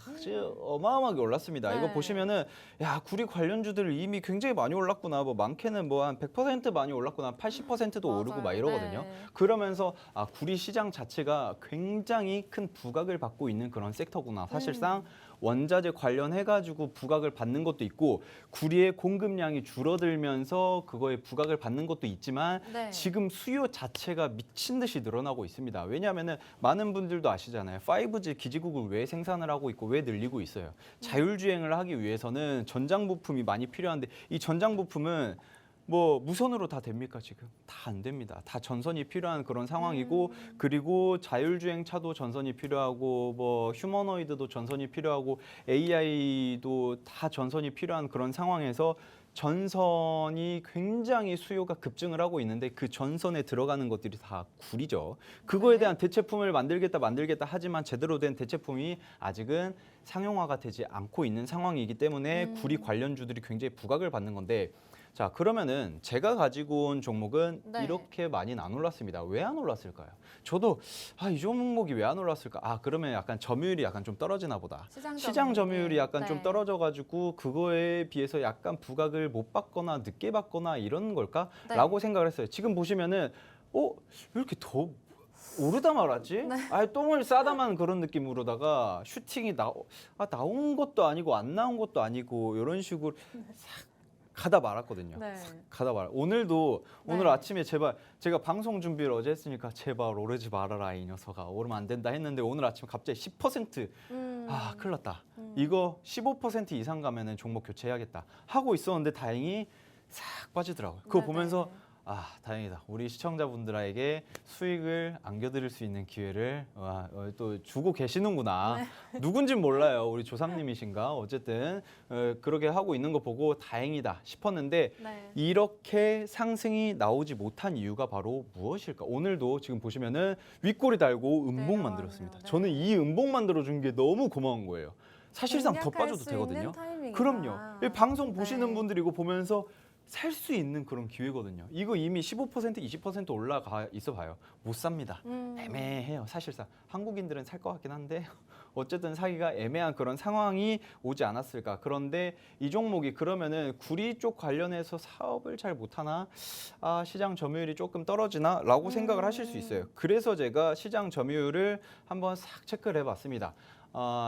아주 어마어마하게 올랐습니다. 네. 이거 보시면은 야 구리 관련주들 이미 굉장히 많이 올랐구나. 뭐 많게는 뭐 한 100% 많이 올랐구나. 80%도 오르고 막 맞아요. 이러거든요. 네. 그러면서 구리 시장 자체가 굉장히 큰 부각을 받고 있는 그런 섹터구나. 사실상 원자재 관련해가지고 부각을 받는 것도 있고 구리의 공급량이 줄어들면서 그거에 부각을 받는 것도 있지만 네. 지금 수요 자체가 미친 듯이 늘어나고 있습니다. 왜냐하면 많은 분들도 아시잖아요. 5G 기지국을 왜 생산을 하고 있고 왜 늘리고 있어요. 자율주행을 하기 위해서는 전장 부품이 많이 필요한데 이 전장 부품은 뭐 무선으로 다 됩니까 지금? 다 안 됩니다. 다 전선이 필요한 그런 상황이고 그리고 자율주행 차도 전선이 필요하고 뭐 휴머노이드도 전선이 필요하고 AI도 다 전선이 필요한 그런 상황에서 전선이 굉장히 수요가 급증을 하고 있는데 그 전선에 들어가는 것들이 다 구리죠. 그거에 대한 대체품을 만들겠다 하지만 제대로 된 대체품이 아직은 상용화가 되지 않고 있는 상황이기 때문에 구리 관련주들이 굉장히 부각을 받는 건데, 자 그러면은 제가 가지고 온 종목은 네. 이렇게 많이는 안 올랐습니다. 왜 안 올랐을까요? 저도 이 종목이 왜 안 올랐을까? 그러면 약간 점유율이 약간 좀 떨어지나 보다. 시장 점유율이 약간 좀 네. 떨어져가지고 그거에 비해서 약간 부각을 못 받거나 늦게 받거나 이런 걸까? 네. 라고 생각을 했어요. 지금 보시면은 왜 이렇게 더 오르다 말았지? 네. 아예 똥을 싸다만 그런 느낌으로다가 슈팅이 나온 것도 아니고 안 나온 것도 아니고 이런 식으로 싹 가다 말았거든요. 네. 싹 가다 말. 오늘도 오늘 네. 아침에 제발 제가 방송 준비를 어제 했으니까 제발 오르지 말아라 이 녀석아 오르면 안 된다 했는데 오늘 아침 갑자기 10% 아 큰일 났다. 이거 15% 이상 가면은 종목 교체해야겠다 하고 있었는데 다행히 싹 빠지더라고요. 그거 네, 보면서 네. 아 다행이다. 우리 시청자분들에게 수익을 안겨드릴 수 있는 기회를 또 주고 계시는구나. 누군진 몰라요. 우리 조상님이신가. 어쨌든 그렇게 하고 있는 거 보고 다행이다 싶었는데 네. 이렇게 상승이 나오지 못한 이유가 바로 무엇일까? 오늘도 지금 보시면은 윗꼬리 달고 음봉 내려왔네요. 만들었습니다. 네. 저는 이 음봉 만들어준 게 너무 고마운 거예요. 사실상 더 공략할 빠져도 수 되거든요. 있는 타이밍이다. 그럼요. 이 방송 보시는 네. 분들이 이거 보면서 살 수 있는 그런 기회거든요. 이거 이미 15% 20% 올라가 있어 봐요. 못 삽니다. 애매해요. 사실상 한국인들은 살 것 같긴 한데 어쨌든 사기가 애매한 그런 상황이 오지 않았을까. 그런데 이 종목이 그러면은 구리 쪽 관련해서 사업을 잘 못하나? 아, 시장 점유율이 조금 떨어지나? 라고 생각을 하실 수 있어요. 그래서 제가 시장 점유율을 한번 싹 체크를 해봤습니다.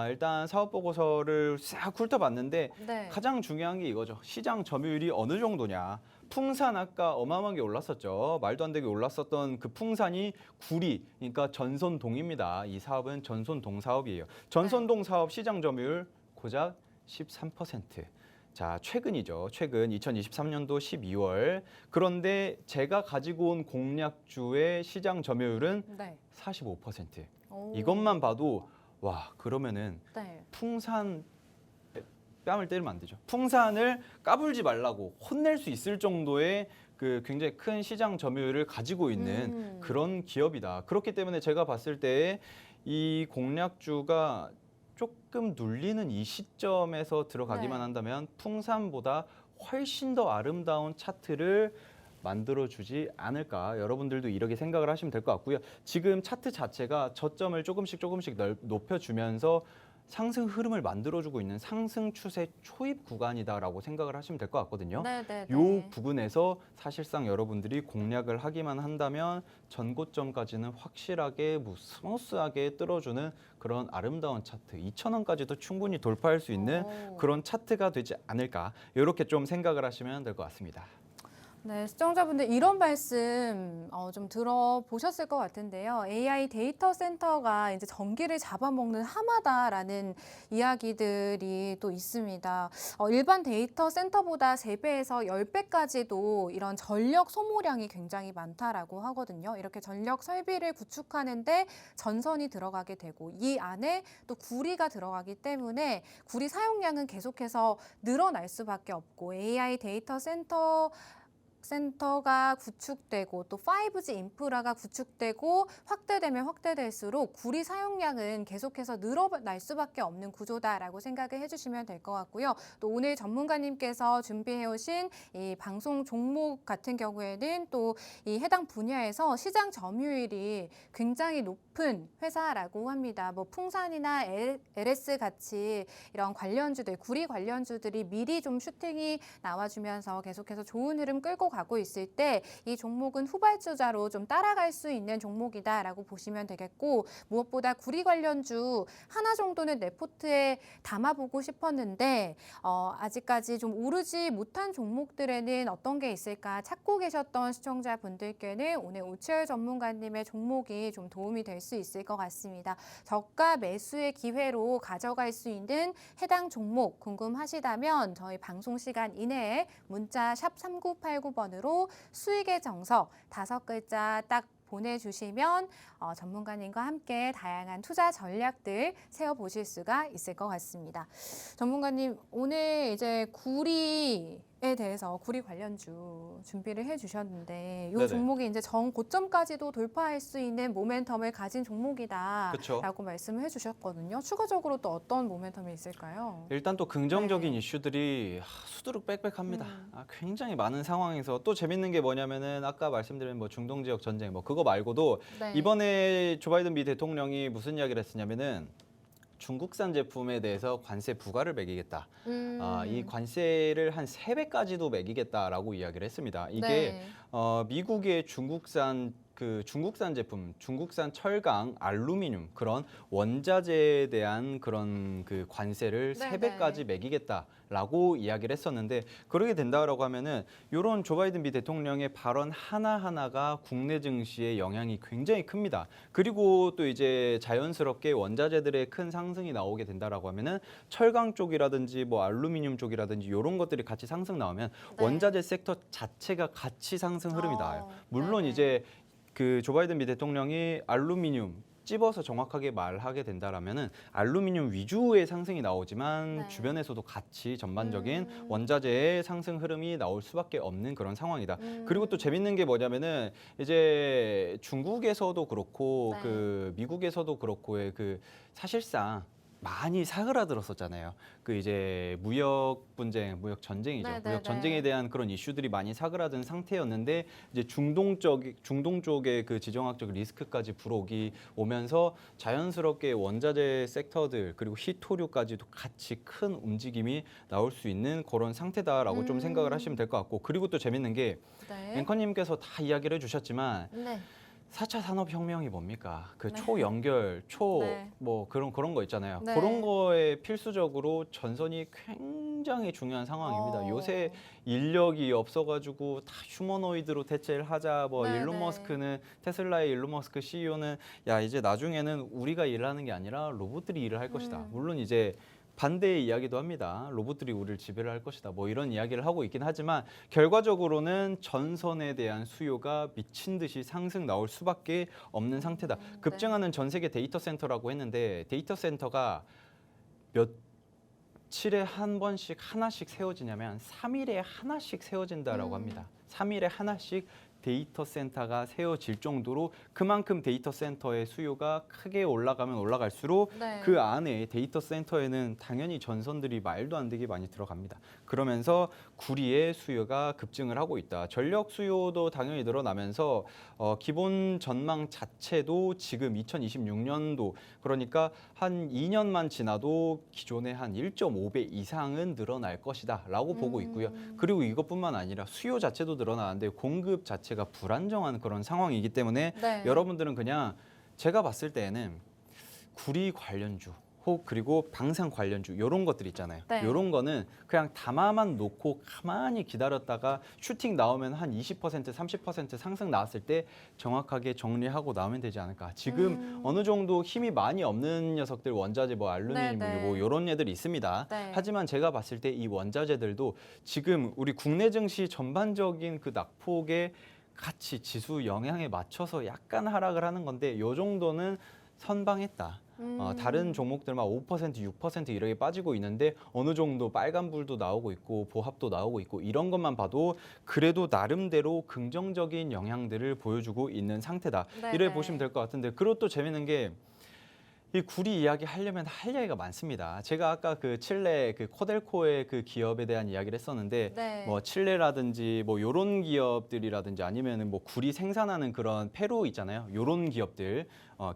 일단 사업 보고서를 싹 훑어봤는데 네. 가장 중요한 게 이거죠. 시장 점유율이 어느 정도냐. 풍산 아까 어마어마하게 올랐었죠. 말도 안 되게 올랐었던 그 풍산이 구리, 그러니까 전손동입니다. 이 사업은 전손동 사업이에요. 전손동 사업 시장 점유율 고작 13%. 자, 최근이죠. 최근 2023년도 12월. 그런데 제가 가지고 온 공략주의 시장 점유율은 네. 45%. 오. 이것만 봐도 와, 그러면은 네. 풍산 뺨을 때리면 안 되죠. 풍산을 까불지 말라고 혼낼 수 있을 정도의 그 굉장히 큰 시장 점유율을 가지고 있는 그런 기업이다. 그렇기 때문에 제가 봤을 때 이 공략주가 조금 눌리는 이 시점에서 들어가기만 네. 한다면 풍산보다 훨씬 더 아름다운 차트를 만들어주지 않을까. 여러분들도 이렇게 생각을 하시면 될 것 같고요. 지금 차트 자체가 저점을 조금씩 높여주면서 상승 흐름을 만들어주고 있는 상승 추세 초입 구간이다라고 생각을 하시면 될 것 같거든요. 네, 네, 요 네. 부분에서 사실상 여러분들이 공략을 하기만 한다면 전고점까지는 확실하게 스무스하게 뚫어주는 그런 아름다운 차트 2,000원까지도 충분히 돌파할 수 있는 오. 그런 차트가 되지 않을까. 이렇게 좀 생각을 하시면 될 것 같습니다. 네, 시청자분들 이런 말씀 좀 들어보셨을 것 같은데요. AI 데이터 센터가 이제 전기를 잡아먹는 하마다라는 이야기들이 또 있습니다. 일반 데이터 센터보다 3배에서 10배까지도 이런 전력 소모량이 굉장히 많다라고 하거든요. 이렇게 전력 설비를 구축하는데 전선이 들어가게 되고 이 안에 또 구리가 들어가기 때문에 구리 사용량은 계속해서 늘어날 수밖에 없고 AI 데이터 센터가 구축되고 또 5G 인프라가 구축되고 확대되면 확대될수록 구리 사용량은 계속해서 늘어날 수밖에 없는 구조다라고 생각을 해주시면 될 것 같고요. 또 오늘 전문가님께서 준비해오신 이 방송 종목 같은 경우에는 또 이 해당 분야에서 시장 점유율이 굉장히 높은 회사라고 합니다. 뭐 풍산이나 LS 같이 이런 관련주들, 구리 관련주들이 미리 좀 슈팅이 나와주면서 계속해서 좋은 흐름 끌고 가고 있을 때 이 종목은 후발주자로 좀 따라갈 수 있는 종목이다라고 보시면 되겠고 무엇보다 구리 관련주 하나 정도는 내 포트에 담아보고 싶었는데 아직까지 좀 오르지 못한 종목들에는 어떤 게 있을까 찾고 계셨던 시청자분들께는 오늘 오치열 전문가님의 종목이 좀 도움이 될 수 있을 것 같습니다. 저가 매수의 기회로 가져갈 수 있는 해당 종목 궁금하시다면 저희 방송 시간 이내에 문자 샵 3989번으로 수익의 정석 5글자 딱 보내주시면 전문가님과 함께 다양한 투자 전략들 세워보실 수가 있을 것 같습니다. 전문가님, 오늘 이제 구리에 대해서 구리 관련주 준비를 해주셨는데 이 네네. 종목이 이제 정고점까지도 돌파할 수 있는 모멘텀을 가진 종목이다라고 그쵸. 말씀을 해주셨거든요. 추가적으로 또 어떤 모멘텀이 있을까요? 일단 또 긍정적인 네. 이슈들이 수두룩 빽빽합니다. 굉장히 많은 상황에서 또 재밌는 게 뭐냐면은 아까 말씀드린 뭐 중동 지역 전쟁 뭐 그거 말고도 네. 이번에 조 바이든 미 대통령이 무슨 이야기를 했었냐면은 중국산 제품에 대해서 관세 부과를 매기겠다. 이 관세를 한 3배까지도 매기겠다라고 이야기를 했습니다. 이게 네. 미국의 중국산 그 중국산 제품, 중국산 철강, 알루미늄 그런 원자재에 대한 그런 그 관세를 네네. 3배까지 매기겠다라고 이야기를 했었는데 그러게 된다라고 하면은 이런 조 바이든 미 대통령의 발언 하나하나가 국내 증시에 영향이 굉장히 큽니다. 그리고 또 이제 자연스럽게 원자재들의 큰 상승이 나오게 된다라고 하면은 철강 쪽이라든지 뭐 알루미늄 쪽이라든지 이런 것들이 같이 상승 나오면 네. 원자재 섹터 자체가 같이 상승 흐름이 나와요. 물론 네네. 이제 그 조 바이든 미 대통령이 알루미늄 찝어서 정확하게 말하게 된다라면은 알루미늄 위주의 상승이 나오지만 네. 주변에서도 같이 전반적인 음. 원자재의 상승 흐름이 나올 수밖에 없는 그런 상황이다. 음. 그리고 또 재밌는 게 뭐냐면은 이제 중국에서도 그렇고 네. 그 미국에서도 그렇고의 그 사실상 많이 사그라들었었잖아요. 그 이제 무역 분쟁, 무역 전쟁이죠. 네네네. 무역 전쟁에 대한 그런 이슈들이 많이 사그라든 상태였는데 이제 중동 쪽의 그 지정학적 리스크까지 불어오기 오면서 자연스럽게 원자재 섹터들 그리고 희토류까지도 같이 큰 움직임이 나올 수 있는 그런 상태다라고 좀 생각을 하시면 될 것 같고 그리고 또 재밌는 게 네. 앵커님께서 다 이야기를 해주셨지만 네. 4차 산업혁명이 뭡니까? 그 네. 초연결, 네. 뭐 그런 거 있잖아요. 네. 그런 거에 필수적으로 전선이 굉장히 중요한 상황입니다. 요새 인력이 없어가지고 다 휴머노이드로 대체를 하자. 뭐 네, 일론 네. 머스크는 테슬라의 일론 머스크 CEO는 야 이제 나중에는 우리가 일을 하는 게 아니라 로봇들이 일을 할 것이다. 물론 이제 반대의 이야기도 합니다. 로봇들이 우리를 지배를 할 것이다. 뭐 이런 이야기를 하고 있긴 하지만 결과적으로는 전선에 대한 수요가 미친 듯이 상승 나올 수밖에 없는 상태다. 급증하는 전 세계 데이터 센터라고 했는데 데이터 센터가 며칠에 한 번씩 하나씩 세워지냐면 3일에 하나씩 세워진다라고 합니다. 3일에 하나씩 데이터 센터가 세워질 정도로 그만큼 데이터 센터의 수요가 크게 올라가면 올라갈수록 네. 그 안에 데이터 센터에는 당연히 전선들이 말도 안 되게 많이 들어갑니다. 그러면서 구리의 수요가 급증을 하고 있다. 전력 수요도 당연히 늘어나면서 기본 전망 자체도 지금 2026년도 그러니까 한 2년만 지나도 기존의 한 1.5배 이상은 늘어날 것이다 라고 보고 있고요. 그리고 이것뿐만 아니라 수요 자체도 늘어나는데 공급 자체가 불안정한 그런 상황이기 때문에 네. 여러분들은 그냥 제가 봤을 때에는 구리 관련주 혹 그리고 방산 관련주 이런 것들 있잖아요. 네. 이런 거는 그냥 담아만 놓고 가만히 기다렸다가 슈팅 나오면 한 20% 30% 상승 나왔을 때 정확하게 정리하고 나오면 되지 않을까. 지금 어느 정도 힘이 많이 없는 녀석들 원자재 뭐 알루미늄 네, 네. 뭐 이런 애들이 있습니다. 네. 하지만 제가 봤을 때 이 원자재들도 지금 우리 국내 증시 전반적인 그 낙폭에 같이 지수 영향에 맞춰서 약간 하락을 하는 건데 요 정도는 선방했다. 다른 종목들만 5%, 6% 이렇게 빠지고 있는데 어느 정도 빨간불도 나오고 있고 보합도 나오고 있고 이런 것만 봐도 그래도 나름대로 긍정적인 영향들을 보여주고 있는 상태다. 네네. 이래 보시면 될 것 같은데 그리고 또 재밌는 게 이 구리 이야기 하려면 할 이야기가 많습니다. 제가 아까 그 칠레 그 코델코의 그 기업에 대한 이야기를 했었는데 네. 뭐 칠레라든지 뭐 요런 기업들이라든지 아니면은 뭐 구리 생산하는 그런 페루 있잖아요. 요런 기업들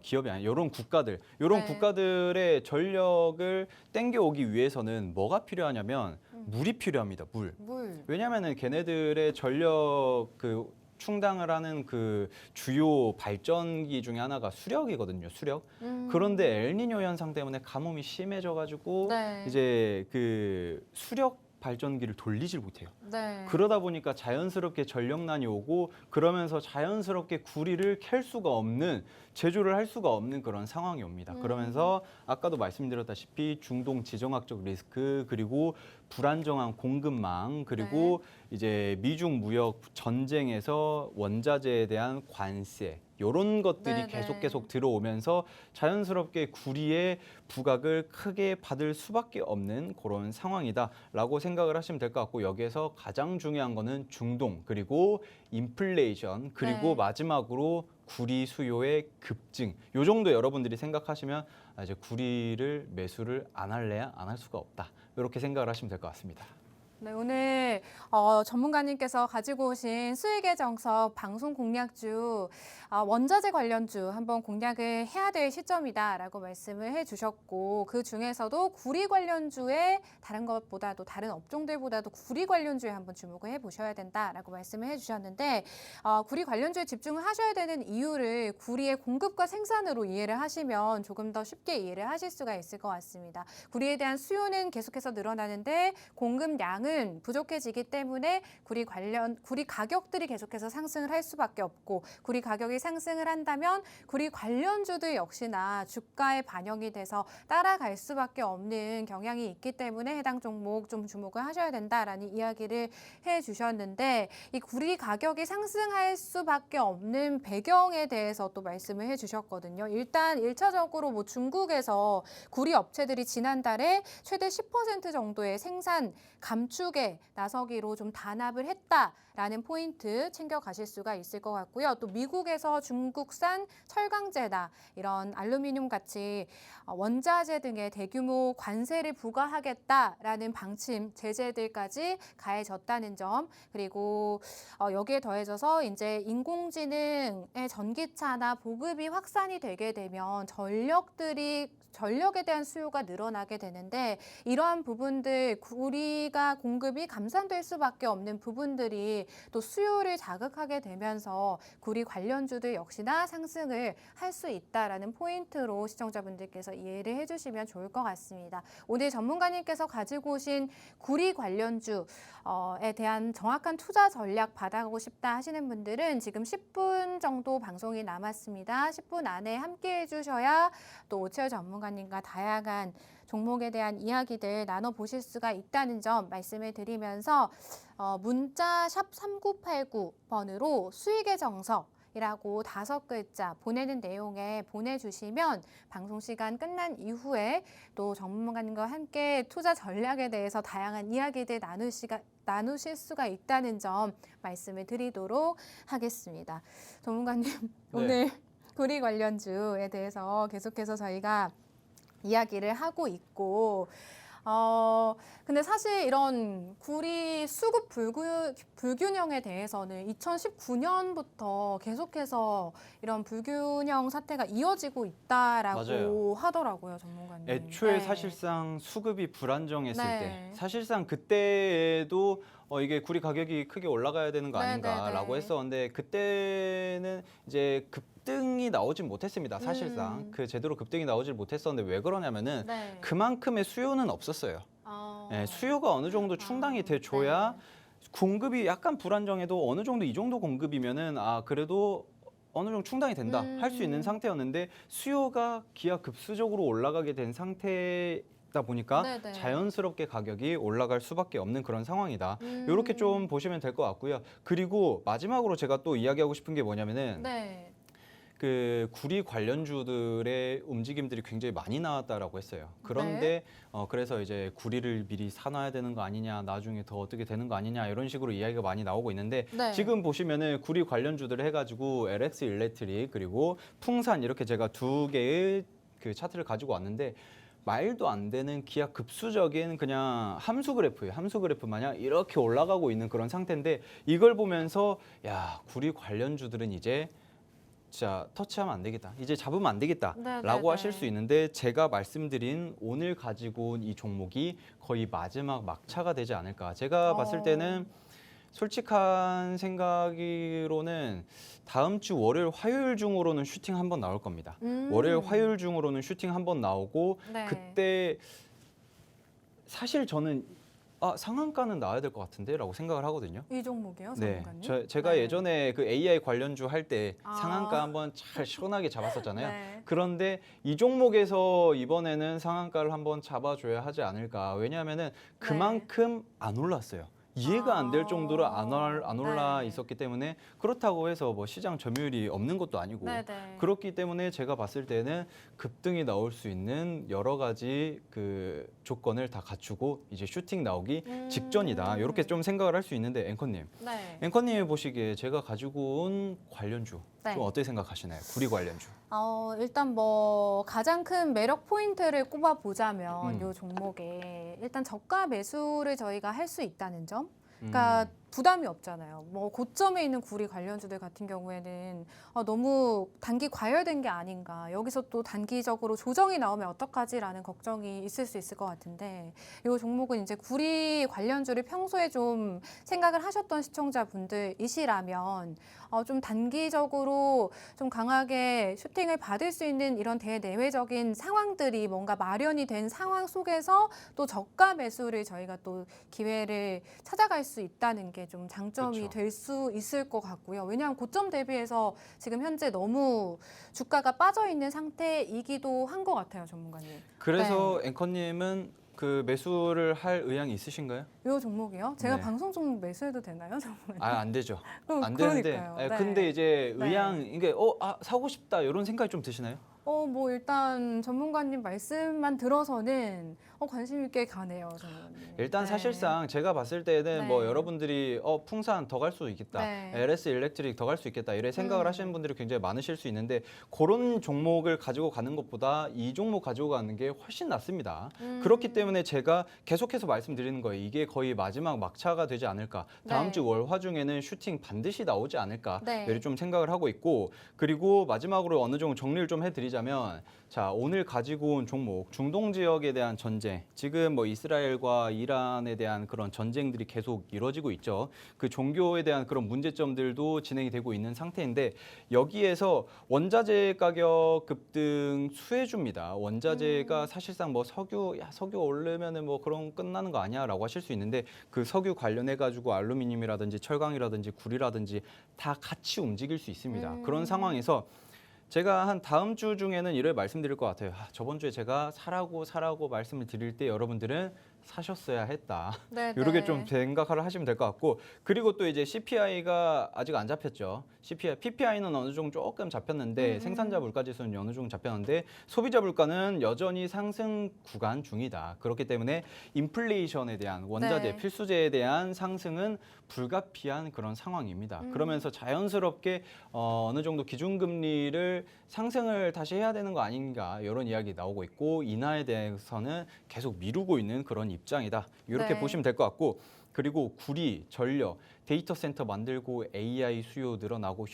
기업이 아니라 요런 국가들 요런 네. 국가들의 전력을 땡겨오기 위해서는 뭐가 필요하냐면 물이 필요합니다. 물. 물. 왜냐면은 걔네들의 전력 그 충당을 하는 그 주요 발전기 중에 하나가 수력이거든요. 수력. 그런데 엘니뇨 현상 때문에 가뭄이 심해져가지고 네. 이제 그 수력 발전기를 돌리질 못해요. 네. 그러다 보니까 자연스럽게 전력난이 오고 그러면서 자연스럽게 구리를 캘 수가 없는 제조를 할 수가 없는 그런 상황이 옵니다. 그러면서 아까도 말씀드렸다시피 중동 지정학적 리스크 그리고 불안정한 공급망 그리고 이제 미중 무역 전쟁에서 원자재에 대한 관세 이런 것들이 네, 계속 들어오면서 자연스럽게 구리의 부각을 크게 받을 수밖에 없는 그런 상황이다라고 생각을 하시면 될 것 같고 여기에서 가장 중요한 거는 중동 그리고 인플레이션 그리고 네. 마지막으로 구리 수요의 급증 요 정도 여러분들이 생각하시면 이제 구리를 매수를 안 할래야 안 할 수가 없다 이렇게 생각을 하시면 될 것 같습니다. 네, 오늘 전문가님께서 가지고 오신 수익의 정석 방송 공략주, 원자재 관련주 한번 공략을 해야 될 시점이다라고 말씀을 해주셨고, 그 중에서도 구리 관련주에 다른 것보다도 다른 업종들보다도 구리 관련주에 한번 주목을 해보셔야 된다라고 말씀을 해주셨는데, 구리 관련주에 집중을 하셔야 되는 이유를 구리의 공급과 생산으로 이해를 하시면 조금 더 쉽게 이해를 하실 수가 있을 것 같습니다. 구리에 대한 수요는 계속해서 늘어나는데 공급량은 부족해지기 때문에 구리 가격들이 계속해서 상승을 할 수밖에 없고, 구리 가격이 상승을 한다면 구리 관련주들 역시나 주가에 반영이 돼서 따라갈 수밖에 없는 경향이 있기 때문에 해당 종목 좀 주목을 하셔야 된다라는 이야기를 해주셨는데, 이 구리 가격이 상승할 수밖에 없는 배경에 대해서 또 말씀을 해주셨거든요. 일단 1차적으로 뭐 중국에서 구리 업체들이 지난달에 최대 10% 정도의 생산 감축에 나서기로 좀 단합을 했다라는 포인트 챙겨가실 수가 있을 것 같고요. 또 미국에서 중국산 철강제나 이런 알루미늄 같이 원자재 등의 대규모 관세를 부과하겠다라는 방침 제재들까지 가해졌다는 점, 그리고 여기에 더해져서 이제 인공지능의 전기차나 보급이 확산이 되게 되면 전력에 대한 수요가 늘어나게 되는데, 이러한 부분들 구리가 공급이 감산될 수밖에 없는 부분들이 또 수요를 자극하게 되면서 구리 관련주들 역시나 상승을 할 수 있다라는 포인트로 시청자분들께서 이해를 해주시면 좋을 것 같습니다. 오늘 전문가님께서 가지고 오신 구리 관련주에 대한 정확한 투자 전략 받아가고 싶다 하시는 분들은 지금 10분 정도 방송이 남았습니다. 10분 안에 함께 해주셔야 또 오채열 전문가님과 다양한 종목에 대한 이야기들 나눠보실 수가 있다는 점 말씀을 드리면서 문자 샵 3989번으로 수익의 정석이라고 5글자 보내는 내용에 보내주시면 방송 시간 끝난 이후에 또 전문가님과 함께 투자 전략에 대해서 다양한 이야기들 나누실 수가 있다는 점 말씀을 드리도록 하겠습니다. 전문가님, 네. 오늘 구리 관련주에 대해서 계속해서 저희가 이야기를 하고 있고, 근데 사실 이런 구리 수급 불균형에 대해서는 2019년부터 계속해서 이런 불균형 사태가 이어지고 있다라고 맞아요. 하더라고요, 전문가님. 애초에 네. 사실상 수급이 불안정했을 네. 때, 사실상 그때에도 이게 구리 가격이 크게 올라가야 되는 거 네, 아닌가라고 네. 했었는데, 그때는 이제 급등이 나오진 못했습니다. 사실상 그 제대로 급등이 나오질 못했었는데, 왜 그러냐면은 네. 그만큼의 수요는 없었어요. 네, 수요가 어느 정도 충당이 돼줘야 네. 공급이 약간 불안정해도 어느 정도 이 정도 공급이면은 그래도 어느 정도 충당이 된다 할 수 있는 상태였는데, 수요가 기하급수적으로 올라가게 된 상태다 보니까 네네. 자연스럽게 가격이 올라갈 수밖에 없는 그런 상황이다. 이렇게 좀 보시면 될 것 같고요. 그리고 마지막으로 제가 또 이야기하고 싶은 게 뭐냐면은 네. 그 구리 관련주들의 움직임들이 굉장히 많이 나왔다라고 했어요. 그런데 그래서 이제 구리를 미리 사놔야 되는 거 아니냐, 나중에 더 어떻게 되는 거 아니냐, 이런 식으로 이야기가 많이 나오고 있는데, 네. 지금 보시면은 구리 관련주들을 해가지고 LX 일렉트릭 그리고 풍산 이렇게 제가 2개의 그 차트를 가지고 왔는데, 말도 안 되는 기하급수적인 그냥 함수 그래프예요. 함수 그래프 마냥 이렇게 올라가고 있는 그런 상태인데, 이걸 보면서 야, 구리 관련주들은 이제 진짜 터치하면 안 되겠다, 이제 잡으면 안 되겠다라고 하실 수 있는데, 제가 말씀드린 오늘 가지고 온 이 종목이 거의 마지막 막차가 되지 않을까. 제가 봤을 때는 솔직한 생각으로는 다음 주 월요일, 화요일 중으로는 슈팅 한번 나올 겁니다. 월요일, 화요일 중으로는 슈팅 한번 나오고, 네. 그때 사실 저는 상한가는 나와야 될 것 같은데 라고 생각을 하거든요. 이 종목이요, 네, 전문가님? 제가 네. 예전에 그 AI 관련주 할 때 상한가 한번 잘 시원하게 잡았었잖아요. 네. 그런데 이 종목에서 이번에는 상한가를 한번 잡아줘야 하지 않을까. 왜냐하면은 그만큼 안 올랐어요. 이해가 안 될 정도로 안 올라 네. 있었기 때문에, 그렇다고 해서 뭐 시장 점유율이 없는 것도 아니고, 네네. 그렇기 때문에 제가 봤을 때는 급등이 나올 수 있는 여러 가지 그 조건을 다 갖추고 이제 슈팅 나오기 직전이다, 이렇게 좀 생각을 할 수 있는데, 앵커님 네. 앵커님이 보시기에 제가 가지고 온 관련주 네. 좀 어떻게 생각하시나요? 구리 관련주. 일단 뭐 가장 큰 매력 포인트를 꼽아 보자면 이 음. 종목에 일단 저가 매수를 저희가 할 수 있다는 점. 그러니까 부담이 없잖아요. 뭐 고점에 있는 구리 관련주들 같은 경우에는 너무 단기 과열된 게 아닌가. 여기서 또 단기적으로 조정이 나오면 어떡하지라는 걱정이 있을 수 있을 것 같은데 이 종목은 이제 구리 관련주를 평소에 좀 생각을 하셨던 시청자분들이시라면 좀 단기적으로 좀 강하게 슈팅을 받을 수 있는 이런 대내외적인 상황들이 뭔가 마련이 된 상황 속에서 또 저가 매수를 저희가 또 기회를 찾아갈 수 있다는 게 좀 장점이 그렇죠. 될 수 있을 것 같고요. 왜냐하면 고점 대비해서 지금 현재 너무 주가가 빠져 있는 상태이기도 한 것 같아요, 전문가님. 그래서 앵커님은 그 매수를 할 의향이 있으신가요? 이 종목이요? 제가 네. 방송 종목 매수해도 되나요, 전문가님? 안 되죠. 그럼 안 되는데. 그러니까요. 네. 근데 이제 네. 의향 이게 사고 싶다 이런 생각이 좀 드시나요? 뭐 일단 전문가님 말씀만 들어서는 관심 있게 가네요, 전문가님. 일단 네. 사실상 제가 봤을 때는 네. 뭐 여러분들이 풍산 더 갈 수 있겠다, 네. LS 일렉트릭 더 갈 수 있겠다 이래 생각을 하시는 분들이 굉장히 많으실 수 있는데 그런 종목을 가지고 가는 것보다 이 종목 가지고 가는 게 훨씬 낫습니다. 그렇기 때문에 제가 계속해서 말씀드리는 거예요. 이게 거의 마지막 막차가 되지 않을까. 다음 네. 주 월화 중에는 슈팅 반드시 나오지 않을까. 네. 이렇게 좀 생각을 하고 있고 그리고 마지막으로 어느 정도 정리를 좀 해드리자면 자 오늘 가지고 온 종목 중동 지역에 대한 전쟁 지금 뭐 이스라엘과 이란에 대한 그런 전쟁들이 계속 이루어지고 있죠. 그 종교에 대한 그런 문제점들도 진행이 되고 있는 상태인데 여기에서 원자재 가격 급등 수혜주입니다. 원자재가 사실상 뭐 석유 오르면은 뭐 그런 끝나는 거 아니야라고 하실 수 있는데 그 석유 관련해 가지고 알루미늄이라든지 철강이라든지 구리라든지 다 같이 움직일 수 있습니다. 그런 상황에서 제가 한 다음 주 중에는 이를 말씀드릴 것 같아요. 저번 주에 제가 사라고 말씀을 드릴 때 여러분들은 사셨어야 했다. 네, 이렇게 네. 좀 생각을 하시면 될 것 같고 그리고 또 이제 CPI가 아직 안 잡혔죠. PPI는 어느 정도 조금 잡혔는데 생산자 물가지수는 어느 정도 잡혔는데 소비자 물가는 여전히 상승 구간 중이다. 그렇기 때문에 인플레이션에 대한 원자재, 네. 필수재에 대한 상승은 불가피한 그런 상황입니다. 그러면서 자연스럽게 어느 정도 기준금리를 상승을 다시 해야 되는 거 아닌가 이런 이야기 나오고 있고 인하에 대해서는 계속 미루고 있는 그런 입장이다. 이렇게 네. 보시면 될 것 같고 그리고 구리, 전력, 데이터 센터 만들고 AI 수요 늘어나고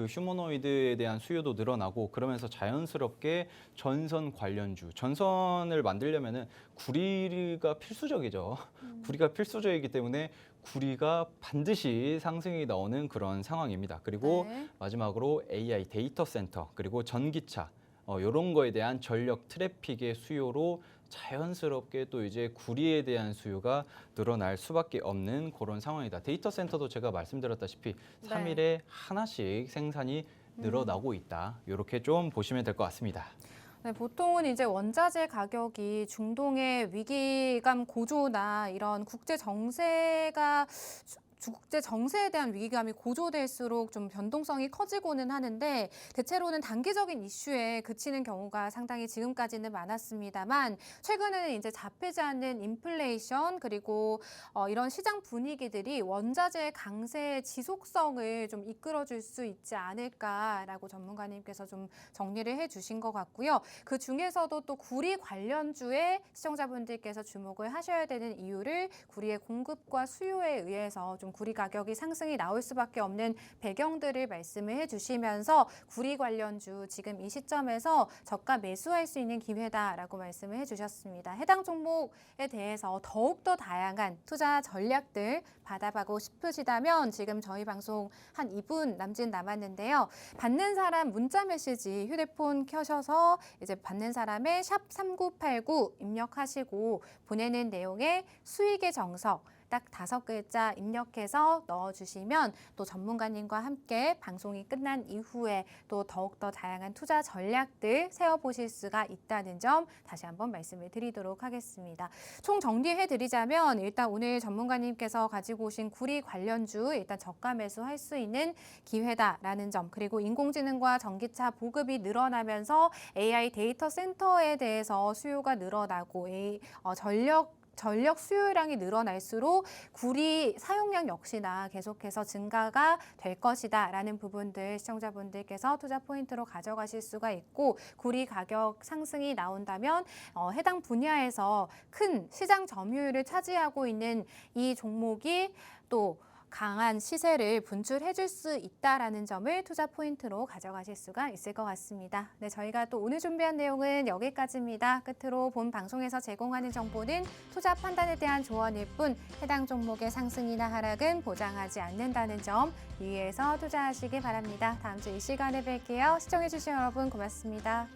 휴머노이드에 대한 수요도 늘어나고 그러면서 자연스럽게 전선 관련주, 전선을 만들려면은 구리가 필수적이죠. 구리가 필수적이기 때문에 구리가 반드시 상승이 나오는 그런 상황입니다. 그리고 네. 마지막으로 AI 데이터 센터 그리고 전기차 이런 거에 대한 전력 트래픽의 수요로 자연스럽게 또 이제 구리에 대한 수요가 늘어날 수밖에 없는 그런 상황이다. 데이터 센터도 제가 말씀드렸다시피 네. 3일에 하나씩 생산이 늘어나고 있다. 이렇게 좀 보시면 될 것 같습니다. 네, 보통은 이제 원자재 가격이 중동의 위기감 고조나 이런 국제 정세에 대한 위기감이 고조될수록 좀 변동성이 커지고는 하는데 대체로는 단기적인 이슈에 그치는 경우가 상당히 지금까지는 많았습니다만 최근에는 이제 잡히지 않는 인플레이션 그리고 이런 시장 분위기들이 원자재 강세의 지속성을 좀 이끌어줄 수 있지 않을까라고 전문가님께서 좀 정리를 해주신 것 같고요. 그 중에서도 또 구리 관련주에 시청자분들께서 주목을 하셔야 되는 이유를 구리의 공급과 수요에 의해서 좀 구리 가격이 상승이 나올 수밖에 없는 배경들을 말씀을 해주시면서 구리 관련주 지금 이 시점에서 저가 매수할 수 있는 기회다라고 말씀을 해주셨습니다. 해당 종목에 대해서 더욱더 다양한 투자 전략들 받아보고 싶으시다면 지금 저희 방송 한 2분 남짓 남았는데요. 받는 사람 문자 메시지 휴대폰 켜셔서 이제 받는 사람의 샵 3989 입력하시고 보내는 내용에 수익의 정석 딱 5글자 입력해서 넣어주시면 또 전문가님과 함께 방송이 끝난 이후에 또 더욱더 다양한 투자 전략들 세워보실 수가 있다는 점 다시 한번 말씀을 드리도록 하겠습니다. 총 정리해드리자면 일단 오늘 전문가님께서 가지고 오신 구리 관련주 일단 저가 매수할 수 있는 기회다라는 점 그리고 인공지능과 전기차 보급이 늘어나면서 AI 데이터 센터에 대해서 수요가 늘어나고 전력 전력 수요량이 늘어날수록 구리 사용량 역시나 계속해서 증가가 될 것이다라는 부분들 시청자분들께서 투자 포인트로 가져가실 수가 있고 구리 가격 상승이 나온다면 해당 분야에서 큰 시장 점유율을 차지하고 있는 이 종목이 또 강한 시세를 분출해 줄 수 있다라는 점을 투자 포인트로 가져가실 수가 있을 것 같습니다. 네, 저희가 또 오늘 준비한 내용은 여기까지입니다. 끝으로 본 방송에서 제공하는 정보는 투자 판단에 대한 조언일 뿐 해당 종목의 상승이나 하락은 보장하지 않는다는 점 유의해서 투자하시기 바랍니다. 다음 주 이 시간에 뵐게요. 시청해 주신 여러분 고맙습니다.